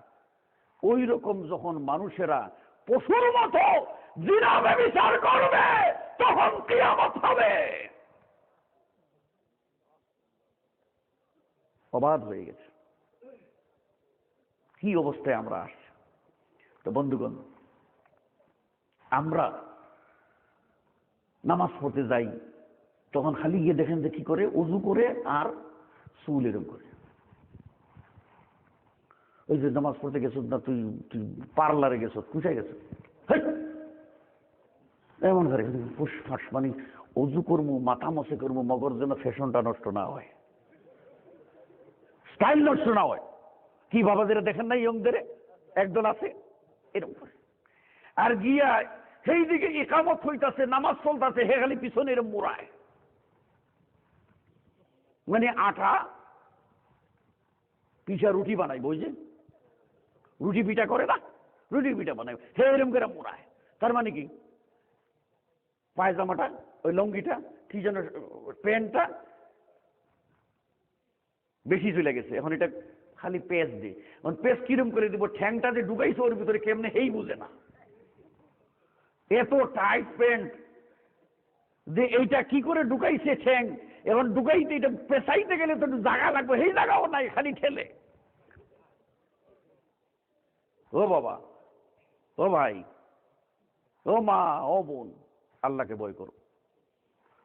ওই রকম যখন মানুষেরা পশুর মতো জিনা ব্যভিচার করবে তখন কিয়ামত হবে। অবাক হয়ে গেছে, কি অবস্থায় আমরা আসছি। তো বন্ধুগণ, আমরা নামাজ পড়তে যাই তখন খালি গিয়ে দেখেন যে কি করে, অজু করে আর চুল এরকম করে। ওই যে নামাজ পড়তে গেছ না, তুই তুই পার্লারে গেছ, কোথায় গেছ, এমন করে ফুসফাস, মানে অজু করবো, মাথা মশে করবো, মগর যেন ফ্যাশনটা নষ্ট না হয়, স্টাইল নষ্ট না হয়। কি বাবাদের দেখেন না, ইয়ংদের একদল আছে এরকম করে। আর গিয়া সেই দিকে ইকামত হইতাছে, নামাজ চলতেছে, হে খালি পিছনে এরকম মোড়ায়, মানে আটা পিঠা রুটি বানাই, বুঝছে, রুটি পিঠা করে না, রুটি পিঠা বানাই, হে এরকম করে মোড়ায়। তার মানে কি, পায়জামাটা, ওই লঙ্গিটা, কি যেন প্যান্টটা বেশি চলে গেছে, এখন এটা খালি পেঁচ দিয়ে, এখন পেঁচ কিরম করে দিব, ঠ্যাংটা যে ঢুকাইছে ওর ভিতরে কেমনে এই বুঝে না, এত টাইট প্যান্ট যে এইটা কি করে ঢুকাইছে ঠ্যাং, এখন ঢুকাইতে এটা পেঁচাইতে গেলে তো জায়গা লাগবে, সেই জায়গাও নাই, খালি ঠেলে। ও বাবা, ও ভাই, ও মা, ও বোন, আল্লাহকে ভয় করো,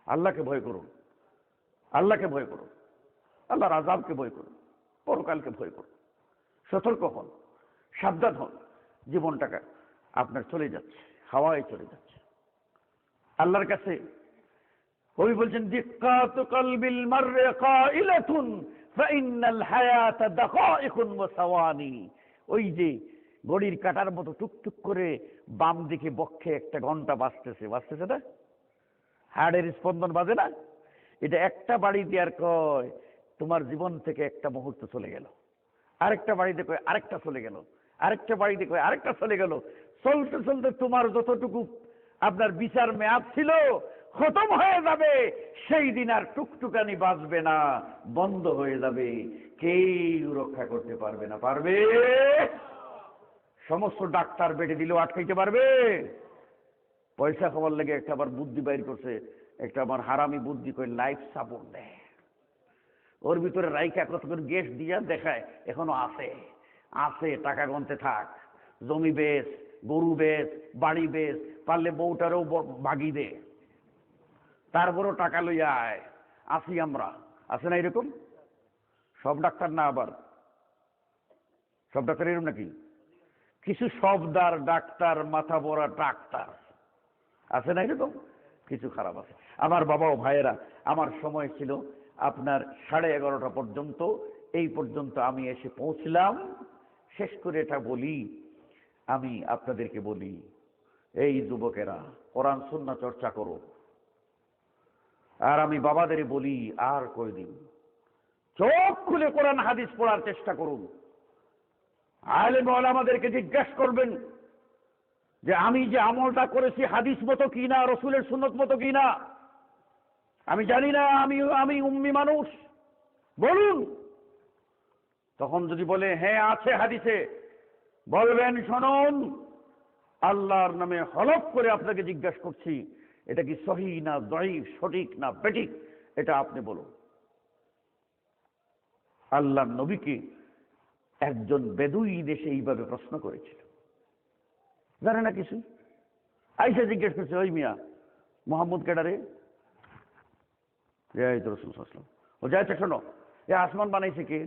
আল্লাহকে ভয় করুন, আল্লাহকে ভয় করুন, আল্লাহর আযাবকে ভয় করুন, পরকালকে ভয় করুন, সতর্ক হন, সাবধান হন। জীবনটাকে আপনার চলে যাচ্ছে, হাওয়ায় চলে যাচ্ছে। আল্লাহর কাছে কবি বলছেন, দিক্কাতু কলবিল মাররি কাইলাতুন ফাইন্নাল হায়াতা দাকাইকুন ওয়া সাওয়ানি। ওই যে ঘড়ির কাঁটার মতো টুকটুক করে বাম দিকে বক্ষে একটা ঘন্টা বাজতেছে, বাজতেছে না, হার্টের স্পন্দন বাজে না? এটা একটা বাড়ি দেওয়ার কয় তোমার জীবন থেকে একটা মুহূর্ত চলে গেল, আরেকটা বাড়িতে কয় আরেকটা চলে গেল, আরেকটা বাড়িতে কয় আরেকটা চলে গেল। চলতে চলতে তোমার যতটুকু আপনার বিচার মেয়াদ ছিল খতম হয়ে যাবে, সেই দিন আর টুকটুকানি বাজবে না, বন্ধ হয়ে যাবে, কেউ রক্ষা করতে পারবে না। পারবে? সমস্ত ডাক্তার বেটে দিলেও আটকাইতে পারবে? পয়সা খাওয়ার লেগে একটা আবার বুদ্ধি বাইর করছে, একটা আমার হারামি বুদ্ধি করে লাইফ সাপোর্ট দেয়, ওর ভিতরে রাইকা কত করে গ্যাস দিয়া দেখায় এখনো আছে আছে, টাকা গনতে থাক, জমি বেচ, গরু বেচ, বাড়ি বেচ, পারলে বউটারও ভাগি দে, তারপরও টাকা লইয়া আয়, আসি আমরা। আছে না এরকম? সব ডাক্তার না, আবার সব ডাক্তার এরকম নাকি? কিছু সবদার ডাক্তার, মাথা বড়া ডাক্তার আছে না এরকম? কিছু খারাপ আছে। আমার বাবা ও ভাইয়েরা, আমার সময় ছিল আপনার 11:30 পর্যন্ত, এই পর্যন্ত আমি এসে পৌঁছলাম। শেষ করে এটা বলি, আমি আপনাদেরকে বলি, এই যুবকেরা কোরআন সুন্নাহ চর্চা করো। আর আমি বাবাদের বলি, আর কয়দিন চোখ খুলে কোরআন হাদিস পড়ার চেষ্টা করুন। আলেম ওলামাদেরকে জিজ্ঞাসা করবেন যে আমি যে আমলটা করেছি হাদিস মতো কিনা, রসুলের সুন্নত মতো কিনা। আমি জানি না, আমি উম্মি মানুষ, বলুন। তখন যদি বলে হ্যাঁ আছে হাদিসে, বলবেন শুনুন, আল্লাহর নামে হলফ করে আপনাকে জিজ্ঞাসা করছি, এটা কি সহিহ না দঈফ, সঠিক না বেঠিক, এটা আপনি বলুন। আল্লাহর নবীকে একজন বেদুই দেশে এইভাবে প্রশ্ন করেছিল, জানে না কিছু, আইসা জিজ্ঞেস করছে, ওই মিয়া মোহাম্মদ কেডারে? রসুল সাল্লাল্লাহু, ও যাইতে শোনো, এ আসমান বানাইছে কে?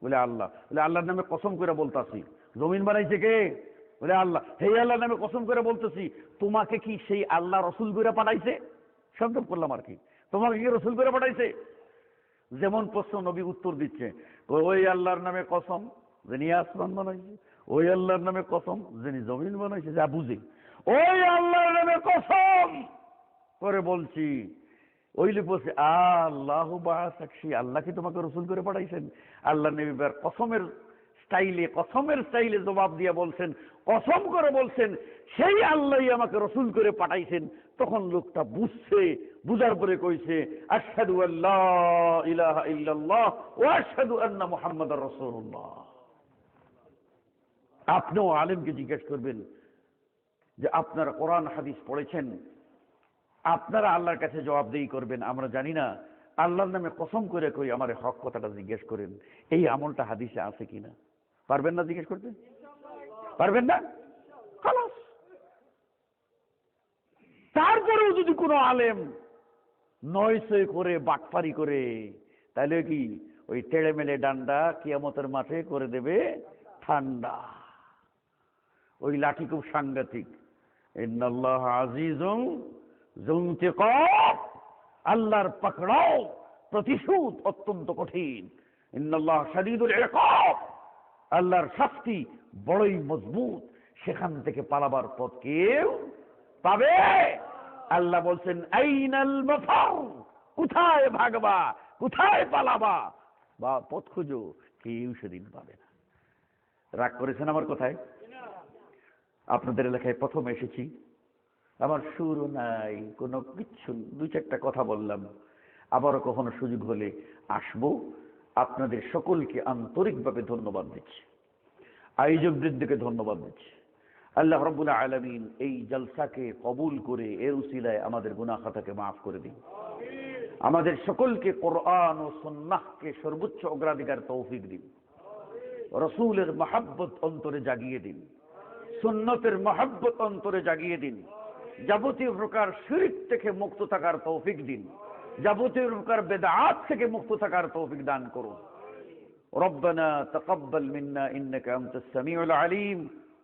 বলে আল্লাহ। বলে আল্লাহর নামে কসম করে বলতাছি। জমিন বানাইছে কে? বলে আল্লাহ। হে আল্লাহর নামে কসম করে বলতেছি, তোমাকে কি সেই আল্লাহ রসুল করে পাঠাইছে? সংক্ষেপ করলাম আর কি, তোমাকে কি রসুল করে পাঠাইছে? যেমন প্রশ্ন নবী উত্তর দিচ্ছে, ওই আল্লাহর নামে কসম যিনি আসমান বানাইছে, ওই আল্লাহর নামে কসম যিনি জমিন বানাইছে, যা বুঝে ওই আল্লাহর নামে কসম করে বলছি। ওইলে বলছে আল্লাহ বাসাক্ষী, আল্লাহ কি তোমাকে রসুল করে পাঠাইছেন? আল্লাহ নবী কসমের স্টাইলে জবাব দিয়ে বলছেন, কসম করে বলছেন সেই আল্লাহই আমাকে রসুল করে পাঠাইছেন। তখন লোকটা বুঝছে, বুঝার পরে কইছে আশহাদু আল্লা ইলাহা ইল্লাল্লাহ ওয়া আশহাদু আন্না মুহাম্মাদার রাসূলুল্লাহ। আপনিও আলেমকে জিজ্ঞেস করবেন যে আপনারা কোরআন হাদিস পড়েছেন, আপনারা আল্লাহর কাছে জবাবদেহি করবেন। আমরা জানি না, আল্লাহর নামে কসম করে কই আমার হক কথাটা জিজ্ঞেস করেন, এই আমলটা হাদিসে আছে কিনা। পারবেন না জিজ্ঞেস করতে? পারবেন না? খালাস। তারপরেও যদি কোনো আলেম নয়সই করে বাটপারি করে, তাহলে কি ওই টেড়ে মেলে ডান্ডা কিয়ামতের মাঠে করে দেবে ঠান্ডা। ওই লাঠি খুব সাংঘাতিক, ইন্নাল্লাহ আজিজুন যুনতিকাম, আল্লাহর পাকড়াও, প্রতিশোধ অত্যন্ত কঠিন। ইন্নাল্লাহ শাদীদুল ইকাব, আল্লাহর শাস্তি বড়ই মজবুত, সেখান থেকে পালাবার পথ কেউ পাবে? আল্লাহ বলছেন আইনাল মাফার, কোথায় ভাগবা, কোথায় পালাবা, বা পথ খুঁজো, কেউ সেদিন পাবে না। রাগ করেছেন আমার কথায়? আপনাদের এলাকায় প্রথম এসেছি, আমার সুরও নাই, কোনো কিচ্ছু, দুই চারটা কথা বললাম। আবারও কখনো সুযোগ হলে আসবো। আপনাদের সকলকে আন্তরিকভাবে ধন্যবাদ দিচ্ছি, আয়োজক বৃন্দকে ধন্যবাদ দিচ্ছি। আল্লাহ রাব্বুল আলামিন এই জলসাকে কবুল করে এর উসিলায় আমাদের গুনাহ খাতাকে মাফ করে দিন। আমাদের সকলকে কোরআন ও সুন্নাহকে সর্বোচ্চ অগ্রাধিকার তৌফিক দিন। রসুলের মহব্বত অন্তরে জাগিয়ে দিন, সুন্নতের মহব্বত অন্তরে জাগিয়ে দিন। যাবতীয় প্রকার শিরক থেকে মুক্ত থাকার তৌফিক দিন, যাবতীয় প্রকার বেদাত থেকে মুক্ত থাকার তৌফিক দান করুন। রব্বানা তাকাব্বাল মিন্না ইন্নাকা আনতাস সামিউল আলিম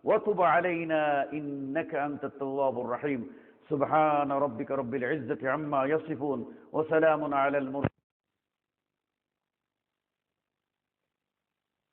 ওয়া তুব আলাইনা ইন্নাকা আনতাত তাওয়াবুর রহিম। সুবহান রাব্বিকা রাব্বিল ইজ্জাতি আম্মা ইয়াসিফুন ওয়া সালামুন আলাল মুরসালিন।